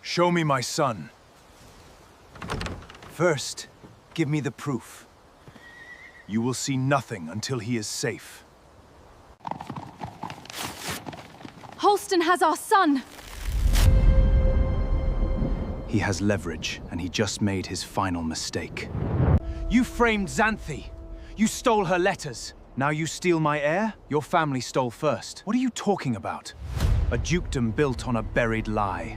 Show me my son. First, give me the proof. You will see nothing until he is safe. Holston has our son! He has leverage, and he just made his final mistake. You framed Xanthe. You stole her letters. Now you steal my heir? Your family stole first. What are you talking about? A dukedom built on a buried lie.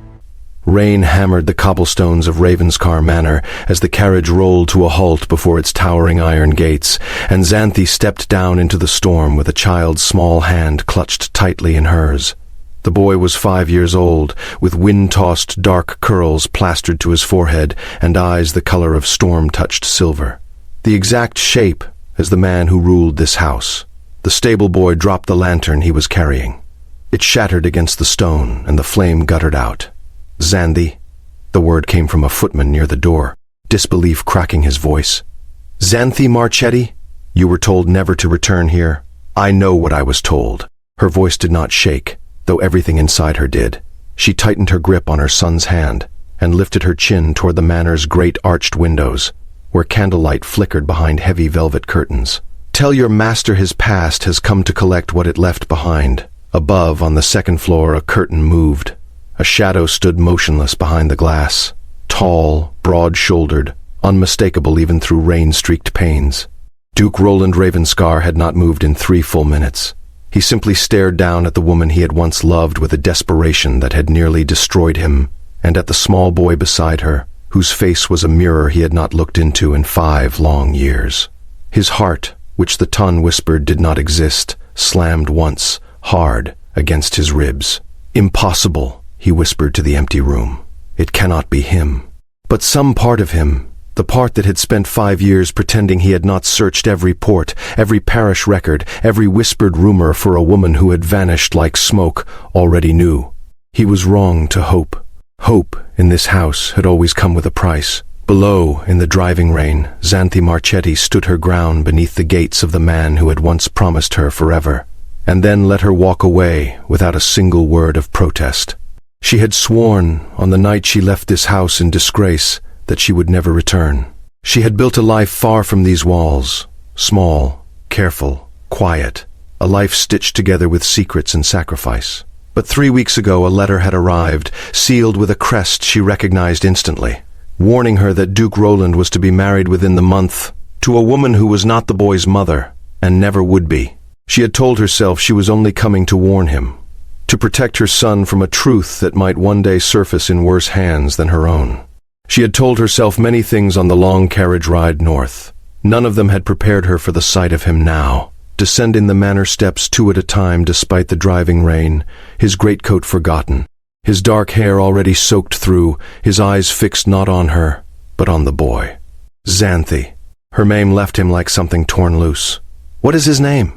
Rain hammered the cobblestones of Ravenscar Manor as the carriage rolled to a halt before its towering iron gates, and Xanthe stepped down into the storm with a child's small hand clutched tightly in hers. The boy was 5 years old, with wind-tossed dark curls plastered to his forehead and eyes the color of storm-touched silver. The exact shape as the man who ruled this house. The stable boy dropped the lantern he was carrying. It shattered against the stone, and the flame guttered out. Xanthe. The word came from a footman near the door, disbelief cracking his voice. Xanthe Marchetti, you were told never to return here. I know what I was told. Her voice did not shake, though everything inside her did. She tightened her grip on her son's hand and lifted her chin toward the manor's great arched windows, where candlelight flickered behind heavy velvet curtains. Tell your master his past has come to collect what it left behind. Above, on the second floor, a curtain moved. A shadow stood motionless behind the glass, tall, broad-shouldered, unmistakable even through rain-streaked panes. Duke Roland Ravenscar had not moved in 3 full minutes. He simply stared down at the woman he had once loved with a desperation that had nearly destroyed him, and at the small boy beside her, whose face was a mirror he had not looked into in 5 long years. His heart, which the tongue whispered did not exist, slammed once, hard, against his ribs. Impossible, he whispered to the empty room. It cannot be him. But some part of him, the part that had spent 5 years pretending he had not searched every port, every parish record, every whispered rumor for a woman who had vanished like smoke, already knew. He was wrong to hope. Hope in this house had always come with a price. Below, in the driving rain, Xanthe Marchetti stood her ground beneath the gates of the man who had once promised her forever, and then let her walk away without a single word of protest. She had sworn, on the night she left this house in disgrace, that she would never return. She had built a life far from these walls, small, careful, quiet, a life stitched together with secrets and sacrifice. But 3 weeks ago a letter had arrived, sealed with a crest she recognized instantly, warning her that Duke Roland was to be married within the month to a woman who was not the boy's mother, and never would be. She had told herself she was only coming to warn him, to protect her son from a truth that might one day surface in worse hands than her own. She had told herself many things on the long carriage ride north. None of them had prepared her for the sight of him now, descending the manor steps 2 at a time despite the driving rain, his greatcoat forgotten, his dark hair already soaked through, his eyes fixed not on her, but on the boy. Xanthe. Her name left him like something torn loose. What is his name?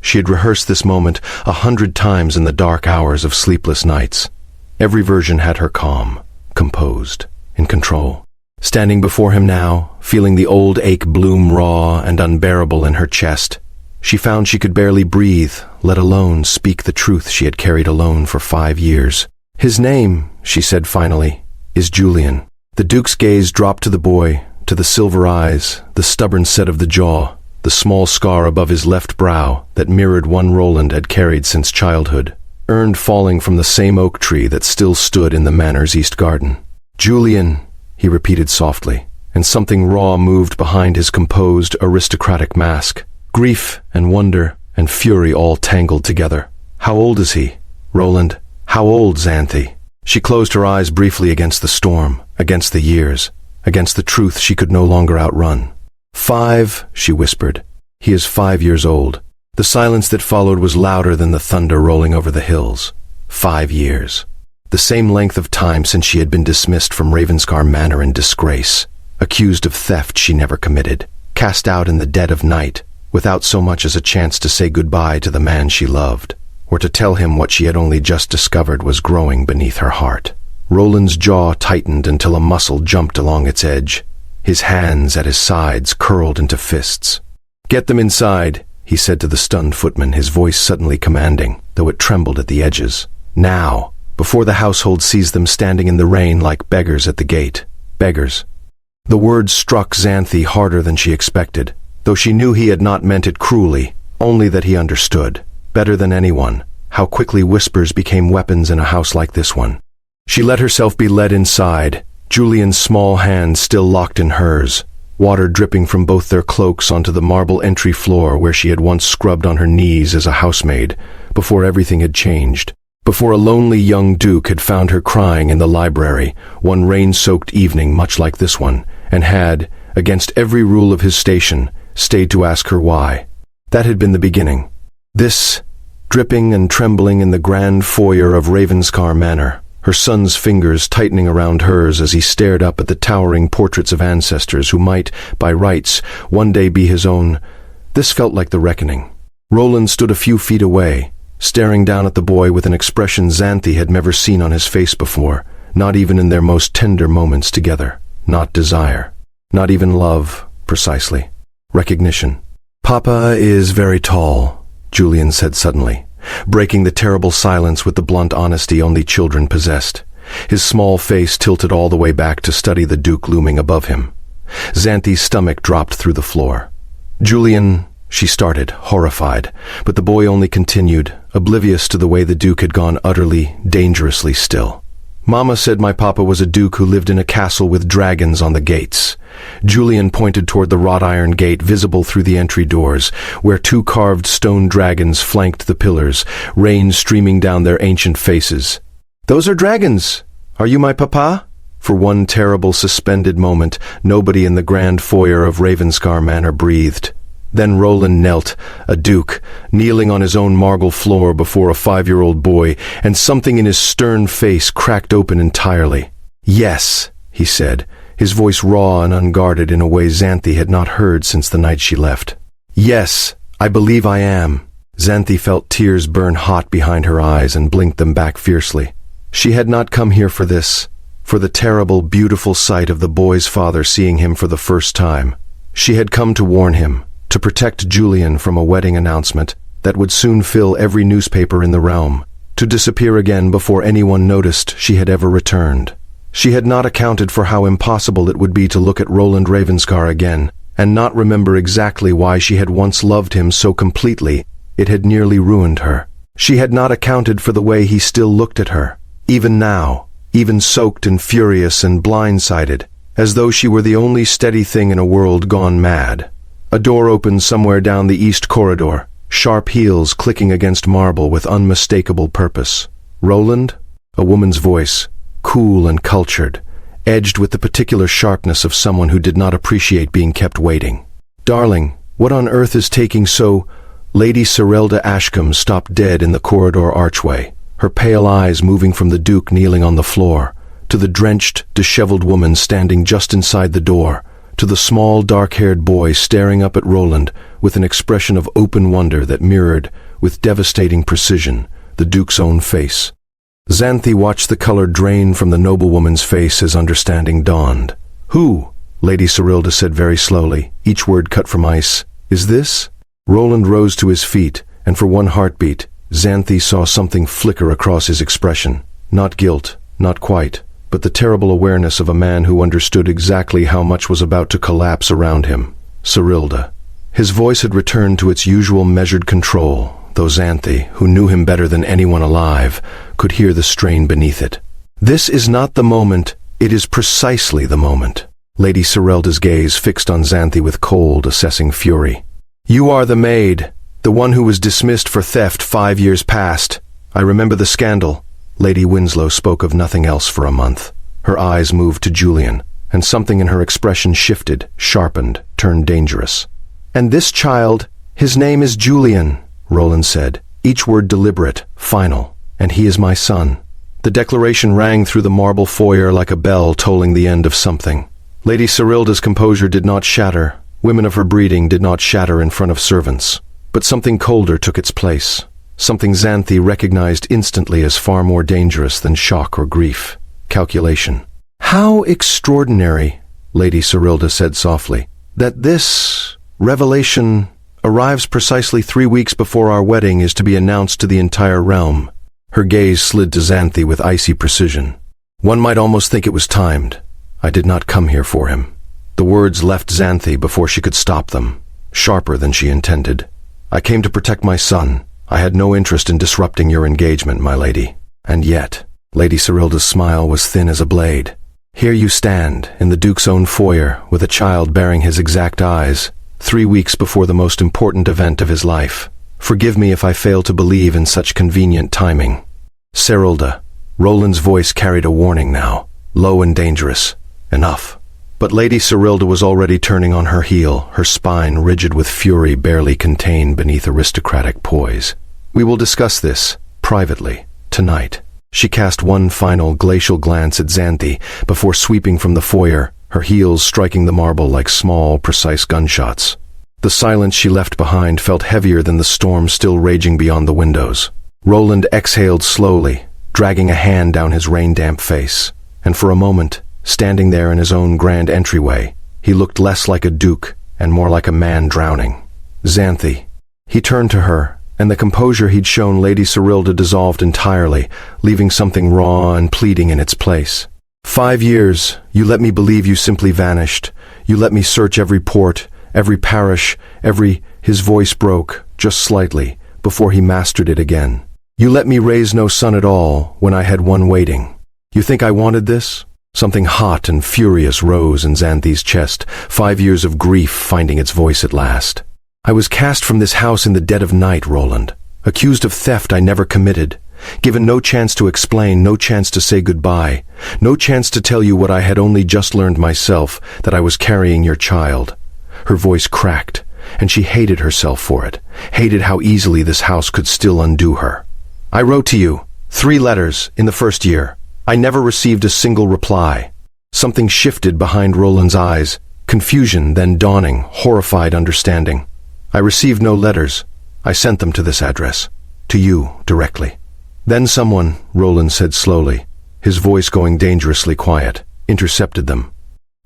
She had rehearsed this moment 100 times in the dark hours of sleepless nights. Every version had her calm, composed, in control. Standing before him now, feeling the old ache bloom raw and unbearable in her chest, she found she could barely breathe, let alone speak the truth she had carried alone for 5 years. His name, she said finally, is Julian. The Duke's gaze dropped to the boy, to the silver eyes, the stubborn set of the jaw, the small scar above his left brow that mirrored one Roland had carried since childhood, earned falling from the same oak tree that still stood in the manor's east garden. Julian, he repeated softly, and something raw moved behind his composed, aristocratic mask. Grief and wonder and fury all tangled together. How old is he? Roland. How old, Xanthe? She closed her eyes briefly against the storm, against the years, against the truth she could no longer outrun. 5, she whispered. He is 5 years old. The silence that followed was louder than the thunder rolling over the hills. 5 years. The same length of time since she had been dismissed from Ravenscar Manor in disgrace, accused of theft she never committed, cast out in the dead of night, without so much as a chance to say goodbye to the man she loved, or to tell him what she had only just discovered was growing beneath her heart. Roland's jaw tightened until a muscle jumped along its edge. His hands at his sides curled into fists. "Get them inside," he said to the stunned footman, his voice suddenly commanding, though it trembled at the edges. "Now." before the household sees them standing in the rain like beggars at the gate. Beggars. The words struck Xanthe harder than she expected, though she knew he had not meant it cruelly, only that he understood, better than anyone, how quickly whispers became weapons in a house like this one. She let herself be led inside, Julian's small hand still locked in hers, water dripping from both their cloaks onto the marble entry floor where she had once scrubbed on her knees as a housemaid, before everything had changed. Before a lonely young duke had found her crying in the library, one rain-soaked evening much like this one, and had, against every rule of his station, stayed to ask her why. That had been the beginning. This, dripping and trembling in the grand foyer of Ravenscar Manor, her son's fingers tightening around hers as he stared up at the towering portraits of ancestors who might, by rights, one day be his own. This felt like the reckoning. Roland stood a few feet away, staring down at the boy with an expression Xanthe had never seen on his face before, not even in their most tender moments together. Not desire. Not even love, precisely. Recognition. "Papa is very tall," Julian said suddenly, breaking the terrible silence with the blunt honesty only children possessed. His small face tilted all the way back to study the Duke looming above him. Xanthe's stomach dropped through the floor. "Julian," she started, horrified, but the boy only continued, oblivious to the way the Duke had gone utterly, dangerously still. "Mama said my papa was a duke who lived in a castle with dragons on the gates." Julian pointed toward the wrought iron gate visible through the entry doors, where two carved stone dragons flanked the pillars, rain streaming down their ancient faces. "Those are dragons! Are you my papa?" For one terrible suspended moment, nobody in the grand foyer of Ravenscar Manor breathed. Then Roland knelt, a duke, kneeling on his own marble floor before a 5-year-old boy, and something in his stern face cracked open entirely. "Yes," he said, his voice raw and unguarded in a way Xanthe had not heard since the night she left. "Yes, I believe I am." Xanthe felt tears burn hot behind her eyes and blinked them back fiercely. She had not come here for this, for the terrible, beautiful sight of the boy's father seeing him for the first time. She had come to warn him, to protect Julian from a wedding announcement that would soon fill every newspaper in the realm, to disappear again before anyone noticed she had ever returned. She had not accounted for how impossible it would be to look at Roland Ravenscar again, and not remember exactly why she had once loved him so completely it had nearly ruined her. She had not accounted for the way he still looked at her, even now, even soaked and furious and blindsided, as though she were the only steady thing in a world gone mad. A door opened somewhere down the east corridor, sharp heels clicking against marble with unmistakable purpose. "Roland?" A woman's voice, cool and cultured, edged with the particular sharpness of someone who did not appreciate being kept waiting. "Darling, what on earth is taking so—" Lady Serelda Ashcombe stopped dead in the corridor archway, her pale eyes moving from the Duke kneeling on the floor, to the drenched, disheveled woman standing just inside the door, to the small, dark-haired boy staring up at Roland with an expression of open wonder that mirrored, with devastating precision, the Duke's own face. Xanthe watched the color drain from the noblewoman's face as understanding dawned. "Who?" Lady Serelda said very slowly, each word cut from ice. "Is this?" Roland rose to his feet, and for one heartbeat, Xanthe saw something flicker across his expression. Not guilt, not quite, but the terrible awareness of a man who understood exactly how much was about to collapse around him. Serelda. His voice had returned to its usual measured control, though Xanthe, who knew him better than anyone alive, could hear the strain beneath it. "This is not the moment, it is precisely the moment." Lady Serelda's gaze fixed on Xanthe with cold, assessing fury. "You are the maid, the one who was dismissed for theft 5 years past. I remember the scandal." Lady Winslow spoke of nothing else for a month. Her eyes moved to Julian, and something in her expression shifted, sharpened, turned dangerous. "And this child, his name is Julian," Roland said, each word deliberate, final, "and he is my son." The declaration rang through the marble foyer like a bell tolling the end of something. Lady Serelda's composure did not shatter. Women of her breeding did not shatter in front of servants. But something colder took its place. Something Xanthe recognized instantly as far more dangerous than shock or grief. Calculation. "How extraordinary," Lady Serelda said softly, "that this revelation arrives precisely 3 weeks before our wedding is to be announced to the entire realm." Her gaze slid to Xanthe with icy precision. One might almost think it was timed. I did not come here for him. The words left Xanthe before she could stop them, sharper than she intended. I came to protect my son. I had no interest in disrupting your engagement, my lady. And yet, Lady Cyrilda's smile was thin as a blade. Here you stand, in the Duke's own foyer, with a child bearing his exact eyes, 3 weeks before the most important event of his life. Forgive me if I fail to believe in such convenient timing. Cyrilda, Roland's voice carried a warning now, low and dangerous. Enough. But Lady Cyrilda was already turning on her heel, her spine rigid with fury barely contained beneath aristocratic poise. We will discuss this, privately, tonight. She cast one final glacial glance at Xanthe before sweeping from the foyer, her heels striking the marble like small, precise gunshots. The silence she left behind felt heavier than the storm still raging beyond the windows. Roland exhaled slowly, dragging a hand down his rain-damp face, and for a moment, standing there in his own grand entryway, he looked less like a duke and more like a man drowning. Xanthe. He turned to her, and the composure he'd shown Lady Cyrilda dissolved entirely, leaving something raw and pleading in its place. 5 years, you let me believe you simply vanished. You let me search every port, every parish, His voice broke, just slightly, before he mastered it again. You let me raise no son at all, when I had one waiting. You think I wanted this? Something hot and furious rose in Xanthe's chest, 5 years of grief finding its voice at last. I was cast from this house in the dead of night, Roland, accused of theft I never committed, given no chance to explain, no chance to say goodbye, no chance to tell you what I had only just learned myself, that I was carrying your child. Her voice cracked, and she hated herself for it, hated how easily this house could still undo her. I wrote to you, 3 letters, in the first year. I never received a single reply. Something shifted behind Roland's eyes, confusion, then dawning, horrified understanding. I received no letters. I sent them to this address. To you, directly. Then someone, Roland said slowly, his voice going dangerously quiet, intercepted them.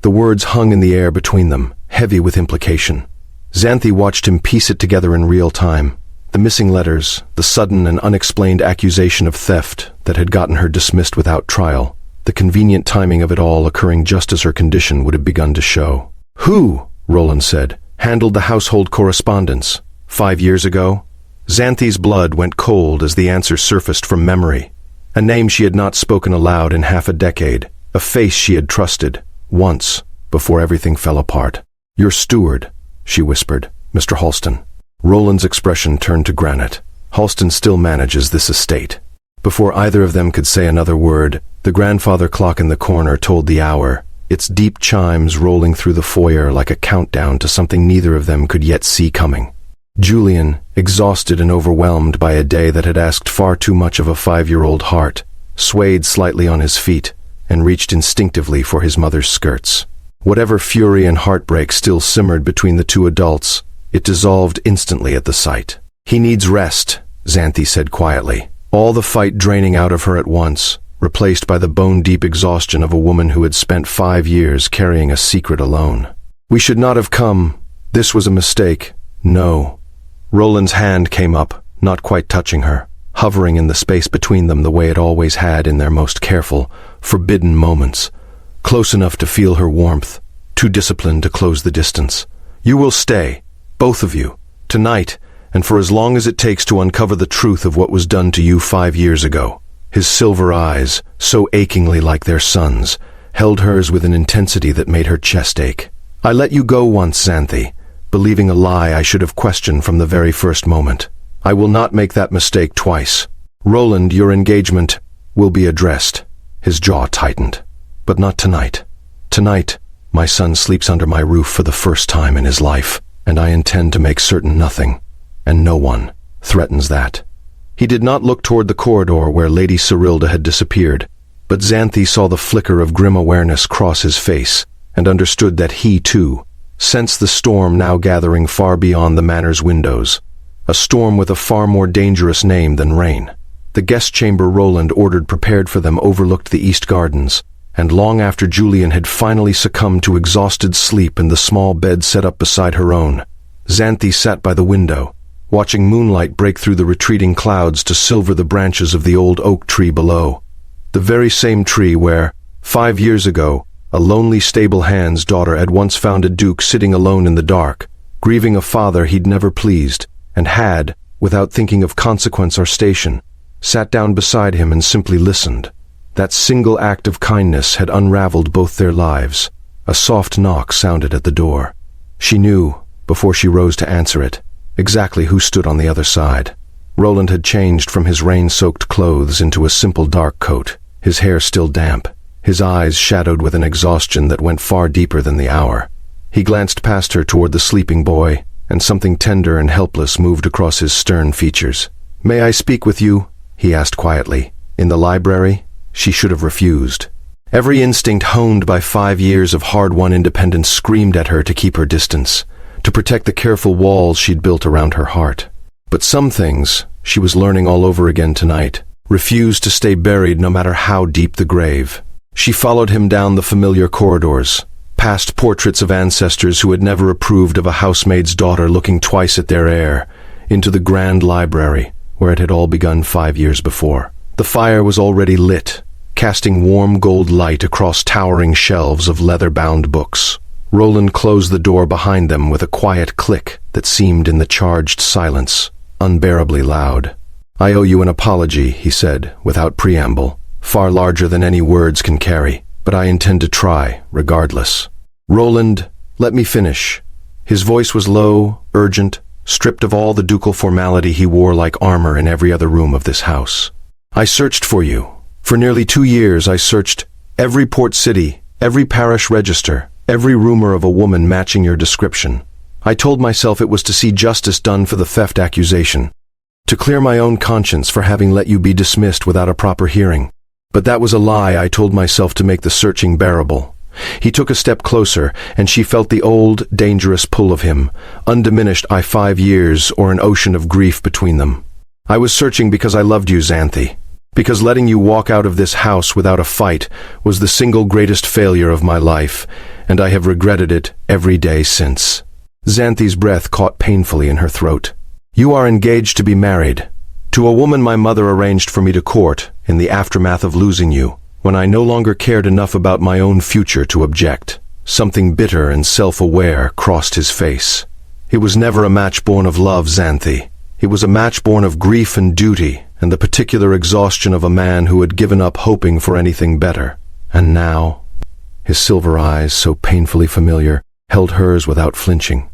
The words hung in the air between them, heavy with implication. Xanthe watched him piece it together in real time. The missing letters, the sudden and unexplained accusation of theft that had gotten her dismissed without trial, the convenient timing of it all occurring just as her condition would have begun to show. Who, Roland said, handled the household correspondence? 5 years ago? Xanthe's blood went cold as the answer surfaced from memory. A name she had not spoken aloud in half a decade, a face she had trusted, once, before everything fell apart. Your steward, she whispered, Mr. Halston. Roland's expression turned to granite. Halston still manages this estate. Before either of them could say another word, the grandfather clock in the corner told the hour, its deep chimes rolling through the foyer like a countdown to something neither of them could yet see coming. Julian, exhausted and overwhelmed by a day that had asked far too much of a 5-year-old heart, swayed slightly on his feet and reached instinctively for his mother's skirts. Whatever fury and heartbreak still simmered between the two adults, it dissolved instantly at the sight. He needs rest, Xanthe said quietly, all the fight draining out of her at once, replaced by the bone-deep exhaustion of a woman who had spent 5 years carrying a secret alone. We should not have come. This was a mistake. No. Roland's hand came up, not quite touching her, hovering in the space between them the way it always had in their most careful, forbidden moments, close enough to feel her warmth, too disciplined to close the distance. You will stay, both of you, tonight, and for as long as it takes to uncover the truth of what was done to you 5 years ago. His silver eyes, so achingly like their son's, held hers with an intensity that made her chest ache. I let you go once, Xanthe, believing a lie I should have questioned from the very first moment. I will not make that mistake twice. Roland, your engagement will be addressed. His jaw tightened. But not tonight. Tonight, my son sleeps under my roof for the first time in his life, and I intend to make certain nothing, and no one, threatens that. He did not look toward the corridor where Lady Cyrilda had disappeared, but Xanthe saw the flicker of grim awareness cross his face, and understood that he, too, sensed the storm now gathering far beyond the manor's windows, a storm with a far more dangerous name than rain. The guest chamber Roland ordered prepared for them overlooked the east gardens, and long after Julian had finally succumbed to exhausted sleep in the small bed set up beside her own, Xanthe sat by the window, watching moonlight break through the retreating clouds to silver the branches of the old oak tree below. The very same tree where, 5 years ago, a lonely stable-hand's daughter had once found a duke sitting alone in the dark, grieving a father he'd never pleased, and had, without thinking of consequence or station, sat down beside him and simply listened. That single act of kindness had unraveled both their lives. A soft knock sounded at the door. She knew, before she rose to answer it, exactly who stood on the other side. Roland had changed from his rain-soaked clothes into a simple dark coat, his hair still damp, his eyes shadowed with an exhaustion that went far deeper than the hour. He glanced past her toward the sleeping boy, and something tender and helpless moved across his stern features. "May I speak with you?" he asked quietly. "In the library?" She should have refused. Every instinct honed by 5 years of hard-won independence screamed at her to keep her distance, to protect the careful walls she'd built around her heart. But some things, she was learning all over again tonight, refused to stay buried no matter how deep the grave. She followed him down the familiar corridors, past portraits of ancestors who had never approved of a housemaid's daughter looking twice at their heir, into the grand library, where it had all begun 5 years before. The fire was already lit, casting warm gold light across towering shelves of leather-bound books. Roland closed the door behind them with a quiet click that seemed in the charged silence unbearably loud. "I owe you an apology," he said, without preamble, "far larger than any words can carry, but I intend to try, regardless." "Roland, let me finish." His voice was low, urgent, stripped of all the ducal formality he wore like armor in every other room of this house. "I searched for you. For nearly 2 years I searched every port city, every parish register, every rumor of a woman matching your description. I told myself it was to see justice done for the theft accusation, to clear my own conscience for having let you be dismissed without a proper hearing. But that was a lie I told myself to make the searching bearable." He took a step closer, and she felt the old, dangerous pull of him, undiminished by 5 years or an ocean of grief between them. "I was searching because I loved you, Xanthe. Because letting you walk out of this house without a fight was the single greatest failure of my life, and I have regretted it every day since." Xanthe's breath caught painfully in her throat. "You are engaged to be married, to a woman my mother arranged for me to court in the aftermath of losing you, when I no longer cared enough about my own future to object." Something bitter and self-aware crossed his face. "It was never a match born of love, Xanthe. It was a match born of grief and duty, and the particular exhaustion of a man who had given up hoping for anything better. And now—" His silver eyes, so painfully familiar, held hers without flinching.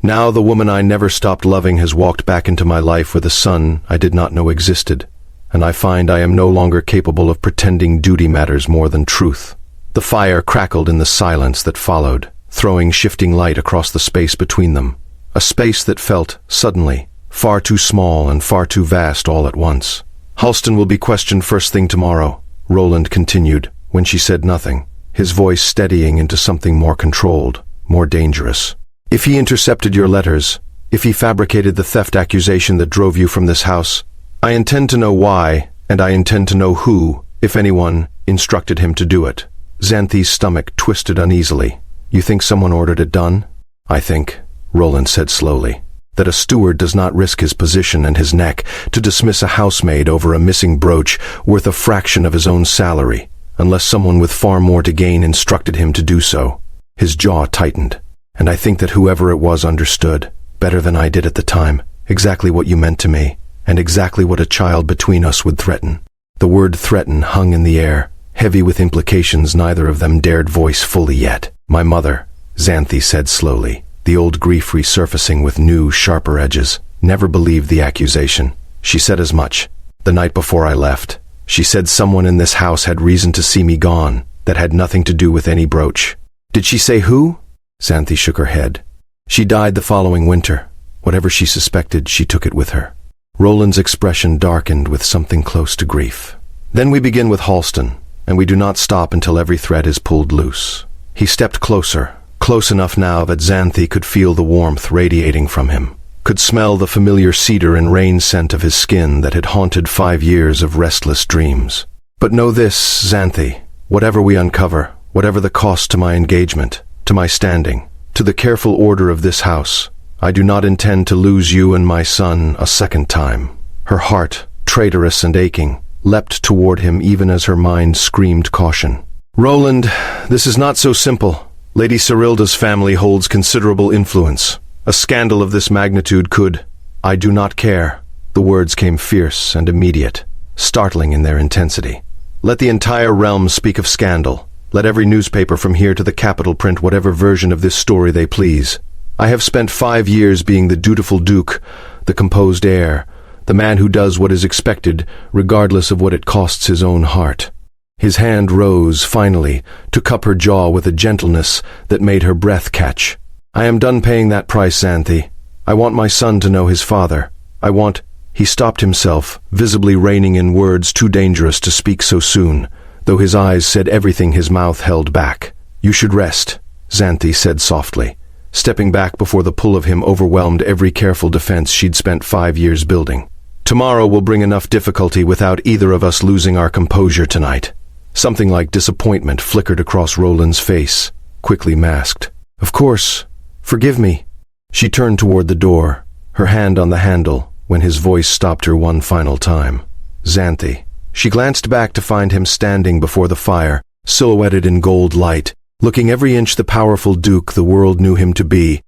"Now the woman I never stopped loving has walked back into my life with a son I did not know existed, and I find I am no longer capable of pretending duty matters more than truth." The fire crackled in the silence that followed, throwing shifting light across the space between them, a space that felt, suddenly, far too small and far too vast all at once. "Halston will be questioned first thing tomorrow," Roland continued, when she said nothing, his voice steadying into something more controlled, more dangerous. "If he intercepted your letters, if he fabricated the theft accusation that drove you from this house, I intend to know why, and I intend to know who, if anyone, instructed him to do it." Xanthe's stomach twisted uneasily. "You think someone ordered it done?" "I think," Roland said slowly, "that a steward does not risk his position and his neck to dismiss a housemaid over a missing brooch worth a fraction of his own salary, unless someone with far more to gain instructed him to do so." His jaw tightened. "And I think that whoever it was understood, better than I did at the time, exactly what you meant to me, and exactly what a child between us would threaten." The word threaten hung in the air, heavy with implications neither of them dared voice fully yet. "My mother," Xanthe said slowly, the old grief resurfacing with new, sharper edges, "never believed the accusation. She said as much. The night before I left, she said someone in this house had reason to see me gone, that had nothing to do with any brooch." "Did she say who?" Xanthe shook her head. "She died the following winter. Whatever she suspected, she took it with her." Roland's expression darkened with something close to grief. "Then we begin with Halston, and we do not stop until every thread is pulled loose." He stepped closer, close enough now that Xanthe could feel the warmth radiating from him, could smell the familiar cedar and rain scent of his skin that had haunted 5 years of restless dreams. "But know this, Xanthe, whatever we uncover, whatever the cost to my engagement, to my standing, to the careful order of this house, I do not intend to lose you and my son a second time. Her heart, traitorous and aching, leapt toward him even as her mind screamed caution. Roland, this is not so simple. Lady Serilda's family holds considerable influence. A scandal of this magnitude could— I do not care. The words came fierce and immediate, startling in their intensity. Let the entire realm speak of scandal. Let every newspaper from here to the capital print whatever version of this story they please. I have spent 5 years being the dutiful duke, the composed heir, the man who does what is expected, regardless of what it costs his own heart. His hand rose, finally, to cup her jaw with a gentleness that made her breath catch. I am done paying that price, Xanthe. I want my son to know his father. I want— He stopped himself, visibly reining in words too dangerous to speak so soon, though his eyes said everything his mouth held back. You should rest, Xanthe said softly, stepping back before the pull of him overwhelmed every careful defense she'd spent 5 years building. Tomorrow will bring enough difficulty without either of us losing our composure tonight. Something like disappointment flickered across Roland's face, quickly masked. Of course. Forgive me. She turned toward the door, her hand on the handle, when his voice stopped her one final time. Xanthe. She glanced back to find him standing before the fire, silhouetted in gold light, looking every inch the powerful duke the world knew him to be,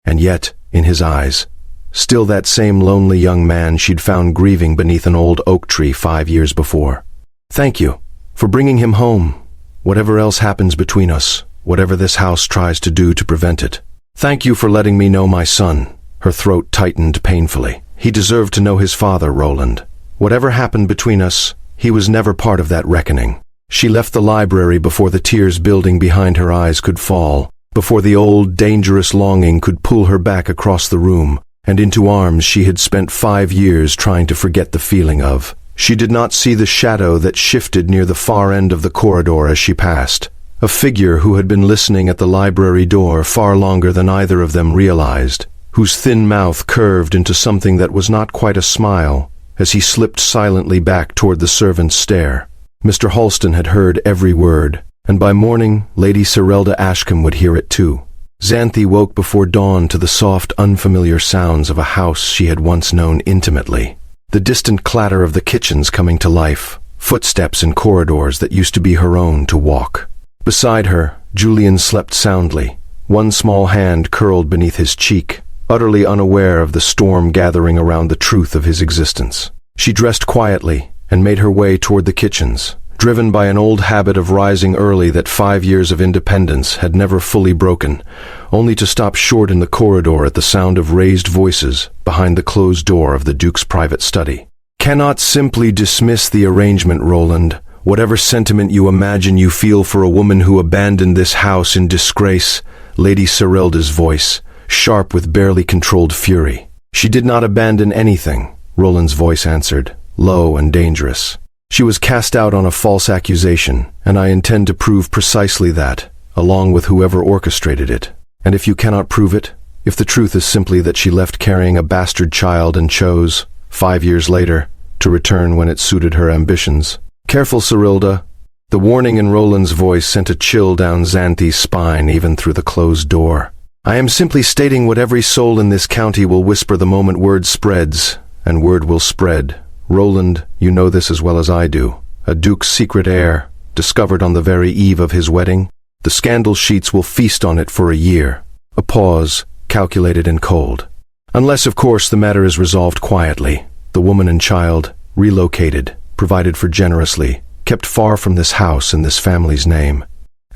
and yet, in his eyes, still that same lonely young man she'd found grieving beneath an old oak tree 5 years before. Thank you for bringing him home, whatever else happens between us, whatever this house tries to do to prevent it. Thank you for letting me know my son. Her throat tightened painfully. He deserved to know his father, Roland. Whatever happened between us, he was never part of that reckoning. She left the library before the tears building behind her eyes could fall, before the old, dangerous longing could pull her back across the room, and into arms she had spent 5 years trying to forget the feeling of. She did not see the shadow that shifted near the far end of the corridor as she passed. A figure who had been listening at the library door far longer than either of them realized, whose thin mouth curved into something that was not quite a smile, as he slipped silently back toward the servant's stair. Mr. Halston had heard every word, and by morning Lady Serilda Ashcombe would hear it too. Xanthe woke before dawn to the soft, unfamiliar sounds of a house she had once known intimately. The distant clatter of the kitchens coming to life, footsteps in corridors that used to be her own to walk. Beside her, Julian slept soundly, one small hand curled beneath his cheek, utterly unaware of the storm gathering around the truth of his existence. She dressed quietly and made her way toward the kitchens, driven by an old habit of rising early that 5 years of independence had never fully broken, only to stop short in the corridor at the sound of raised voices behind the closed door of the Duke's private study. Cannot simply dismiss the arrangement, Roland. Whatever sentiment you imagine you feel for a woman who abandoned this house in disgrace, Lady Serilda's voice, sharp with barely controlled fury. She did not abandon anything, Roland's voice answered, low and dangerous. She was cast out on a false accusation, and I intend to prove precisely that, along with whoever orchestrated it. And if you cannot prove it, if the truth is simply that she left carrying a bastard child and chose, 5 years later, to return when it suited her ambitions. Careful, Serilda. The warning in Roland's voice sent a chill down Xanthe's spine even through the closed door. I am simply stating what every soul in this county will whisper the moment word spreads, and word will spread. Roland, you know this as well as I do. A duke's secret heir, discovered on the very eve of his wedding. The scandal sheets will feast on it for a year. A pause, calculated and cold. Unless, of course, the matter is resolved quietly. The woman and child, relocated, provided for generously, kept far from this house and this family's name.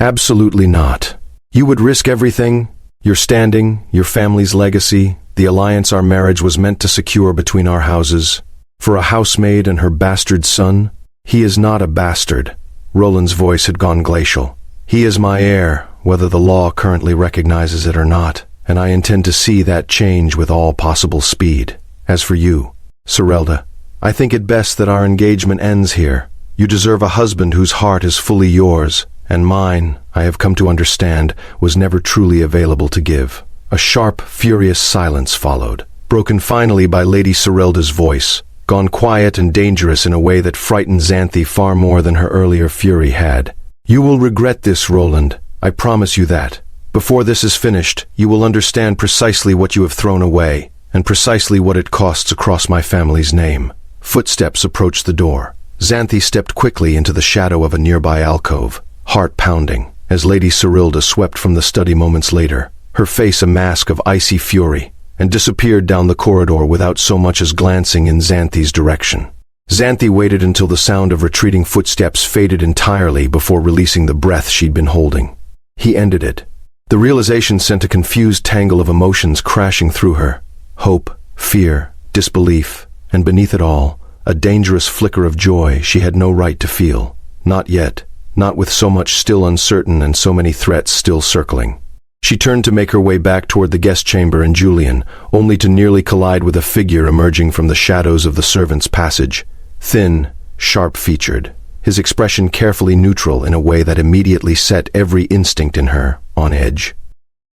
Absolutely not. You would risk everything, your standing, your family's legacy, the alliance our marriage was meant to secure between our houses. For a housemaid and her bastard son? He is not a bastard. Roland's voice had gone glacial. He is my heir, whether the law currently recognizes it or not, and I intend to see that change with all possible speed. As for you, Serilda, I think it best that our engagement ends here. You deserve a husband whose heart is fully yours, and mine, I have come to understand, was never truly available to give. A sharp, furious silence followed, broken finally by Lady Serilda's voice, gone quiet and dangerous in a way that frightened Xanthe far more than her earlier fury had. You will regret this, Roland. I promise you that. Before this is finished, you will understand precisely what you have thrown away, and precisely what it costs across my family's name." Footsteps approached the door. Xanthe stepped quickly into the shadow of a nearby alcove, heart pounding, as Lady Serilda swept from the study moments later, her face a mask of icy fury, and disappeared down the corridor without so much as glancing in Xanthe's direction. Xanthe waited until the sound of retreating footsteps faded entirely before releasing the breath she'd been holding. He ended it. The realization sent a confused tangle of emotions crashing through her. Hope, fear, disbelief, and beneath it all, a dangerous flicker of joy she had no right to feel. Not yet, not with so much still uncertain and so many threats still circling. She turned to make her way back toward the guest chamber and Julian, only to nearly collide with a figure emerging from the shadows of the servants' passage. Thin, sharp-featured, his expression carefully neutral in a way that immediately set every instinct in her on edge.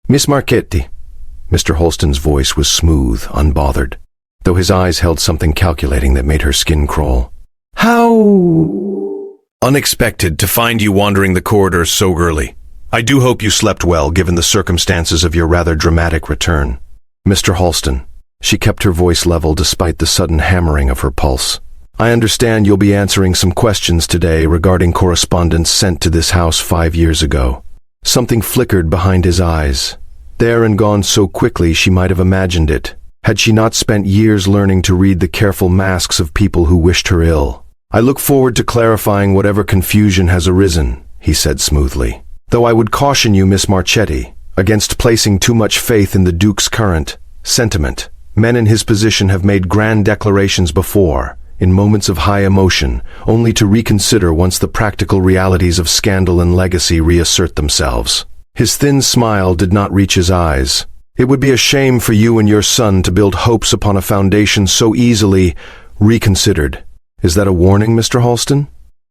"Miss Marchetti." Mr. Holston's voice was smooth, unbothered, though his eyes held something calculating that made her skin crawl. "How unexpected to find you wandering the corridors so early. I do hope you slept well, given the circumstances of your rather dramatic return." "Mr. Holston." She kept her voice level despite the sudden hammering of her pulse. "I understand you'll be answering some questions today regarding correspondence sent to this house 5 years ago." Something flickered behind his eyes. There and gone so quickly she might have imagined it, had she not spent years learning to read the careful masks of people who wished her ill. "I look forward to clarifying whatever confusion has arisen," he said smoothly. "Though I would caution you, Miss Marchetti, against placing too much faith in the Duke's current sentiment. Men in his position have made grand declarations before, in moments of high emotion, only to reconsider once the practical realities of scandal and legacy reassert themselves." His thin smile did not reach his eyes. "It would be a shame for you and your son to build hopes upon a foundation so easily reconsidered." "Is that a warning, Mr. Holston?"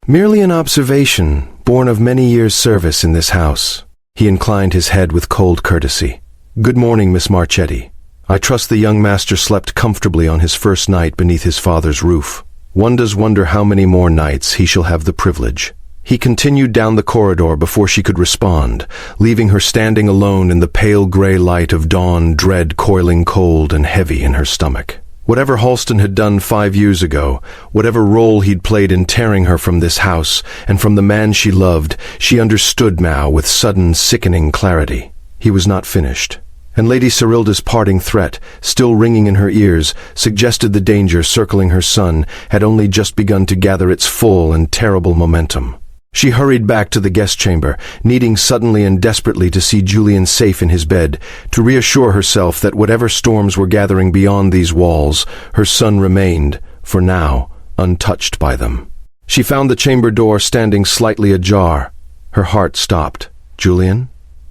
"Merely an observation, born of many years' service in this house." He inclined his head with cold courtesy. "Good morning, Miss Marchetti. I trust the young master slept comfortably on his first night beneath his father's roof. One does wonder how many more nights he shall have the privilege." He continued down the corridor before she could respond, leaving her standing alone in the pale gray light of dawn, dread coiling cold and heavy in her stomach. Whatever Holston had done 5 years ago, whatever role he'd played in tearing her from this house and from the man she loved, she understood now with sudden, sickening clarity. He was not finished. And Lady Serilda's parting threat, still ringing in her ears, suggested the danger circling her son had only just begun to gather its full and terrible momentum. She hurried back to the guest chamber, needing suddenly and desperately to see Julian safe in his bed, to reassure herself that whatever storms were gathering beyond these walls, her son remained, for now, untouched by them. She found the chamber door standing slightly ajar. Her heart stopped. "Julian?"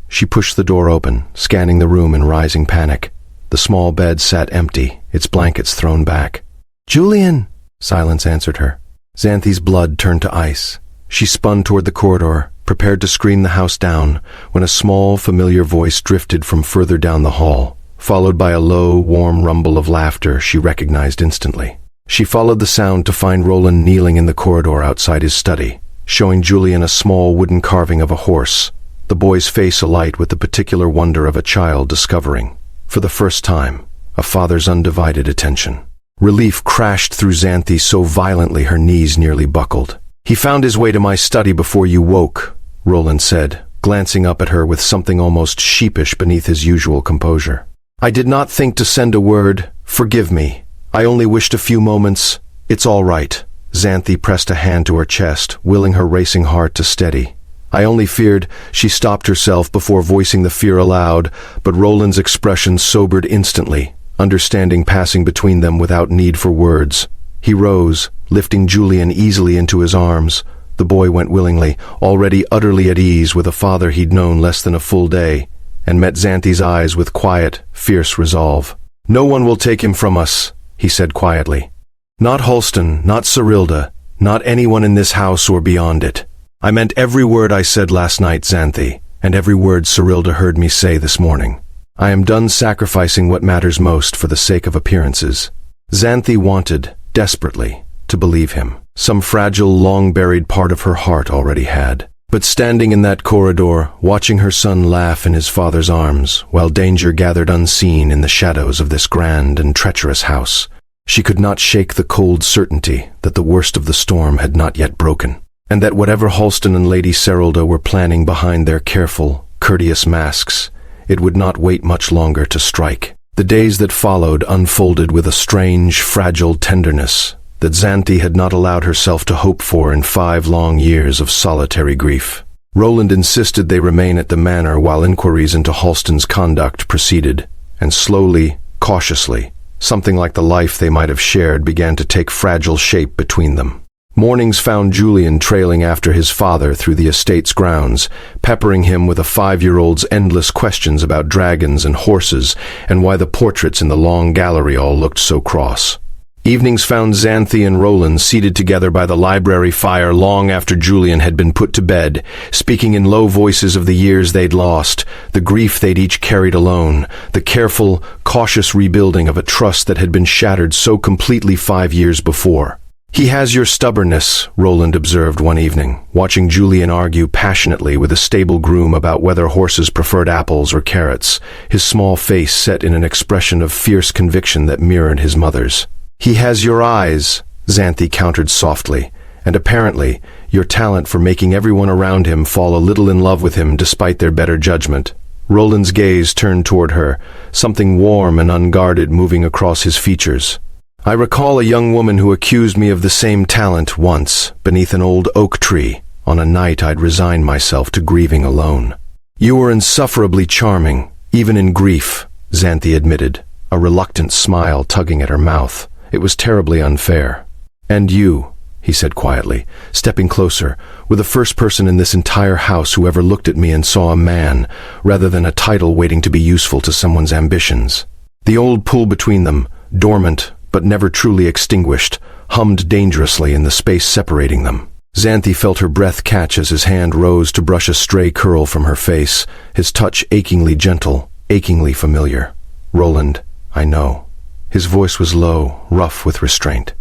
She pushed the door open, scanning the room in rising panic. The small bed sat empty, its blankets thrown back. "Julian!" Silence answered her. Xanthe's blood turned to ice. She spun toward the corridor, prepared to scream the house down, when a small, familiar voice drifted from further down the hall, followed by a low, warm rumble of laughter she recognized instantly. She followed the sound to find Roland kneeling in the corridor outside his study, showing Julian a small wooden carving of a horse, the boy's face alight with the particular wonder of a child discovering, for the first time, a father's undivided attention. Relief crashed through Xanthe so violently her knees nearly buckled. "He found his way to my study before you woke," Roland said, glancing up at her with something almost sheepish beneath his usual composure. "I did not think to send a word. Forgive me. I only wished a few moments. It's all right." Xanthe pressed a hand to her chest, willing her racing heart to steady. "I only feared—" She stopped herself before voicing the fear aloud, but Roland's expression sobered instantly, understanding passing between them without need for words. He rose, lifting Julian easily into his arms. The boy went willingly, already utterly at ease with a father he'd known less than a full day, and met Xanthe's eyes with quiet, fierce resolve. "No one will take him from us," he said quietly. "Not Holston, not Serilda, not anyone in this house or beyond it. I meant every word I said last night, Xanthe, and every word Serilda heard me say this morning. I am done sacrificing what matters most for the sake of appearances." Xanthe wanted, desperately, to believe him. Some fragile, long-buried part of her heart already had. But standing in that corridor, watching her son laugh in his father's arms, while danger gathered unseen in the shadows of this grand and treacherous house, she could not shake the cold certainty that the worst of the storm had not yet broken, and that whatever Halston and Lady Seralda were planning behind their careful, courteous masks, it would not wait much longer to strike. The days that followed unfolded with a strange, fragile tenderness that Xanthe had not allowed herself to hope for in 5 long years of solitary grief. Roland insisted they remain at the manor while inquiries into Halston's conduct proceeded, and slowly, cautiously, something like the life they might have shared began to take fragile shape between them. Mornings found Julian trailing after his father through the estate's grounds, peppering him with a 5-year-old's endless questions about dragons and horses and why the portraits in the long gallery all looked so cross. Evenings found Xanthe and Roland seated together by the library fire long after Julian had been put to bed, speaking in low voices of the years they'd lost, the grief they'd each carried alone, the careful, cautious rebuilding of a trust that had been shattered so completely 5 years before. "He has your stubbornness," Roland observed one evening, watching Julian argue passionately with a stable groom about whether horses preferred apples or carrots, his small face set in an expression of fierce conviction that mirrored his mother's. "He has your eyes," Xanthe countered softly, "and apparently your talent for making everyone around him fall a little in love with him despite their better judgment." Roland's gaze turned toward her, something warm and unguarded moving across his features. "I recall a young woman who accused me of the same talent once, beneath an old oak tree, on a night I'd resigned myself to grieving alone." "You were insufferably charming, even in grief," Xanthe admitted, a reluctant smile tugging at her mouth. It was terribly unfair. "And you," he said quietly, stepping closer, were the first person in this entire house who ever looked at me and saw a man, rather than a title waiting to be useful to someone's ambitions. The old pull between them, dormant but never truly extinguished, hummed dangerously in the space separating them. Xanthe felt her breath catch as his hand rose to brush a stray curl from her face, his touch achingly gentle, achingly familiar. "Roland, I know." His voice was low, rough with restraint.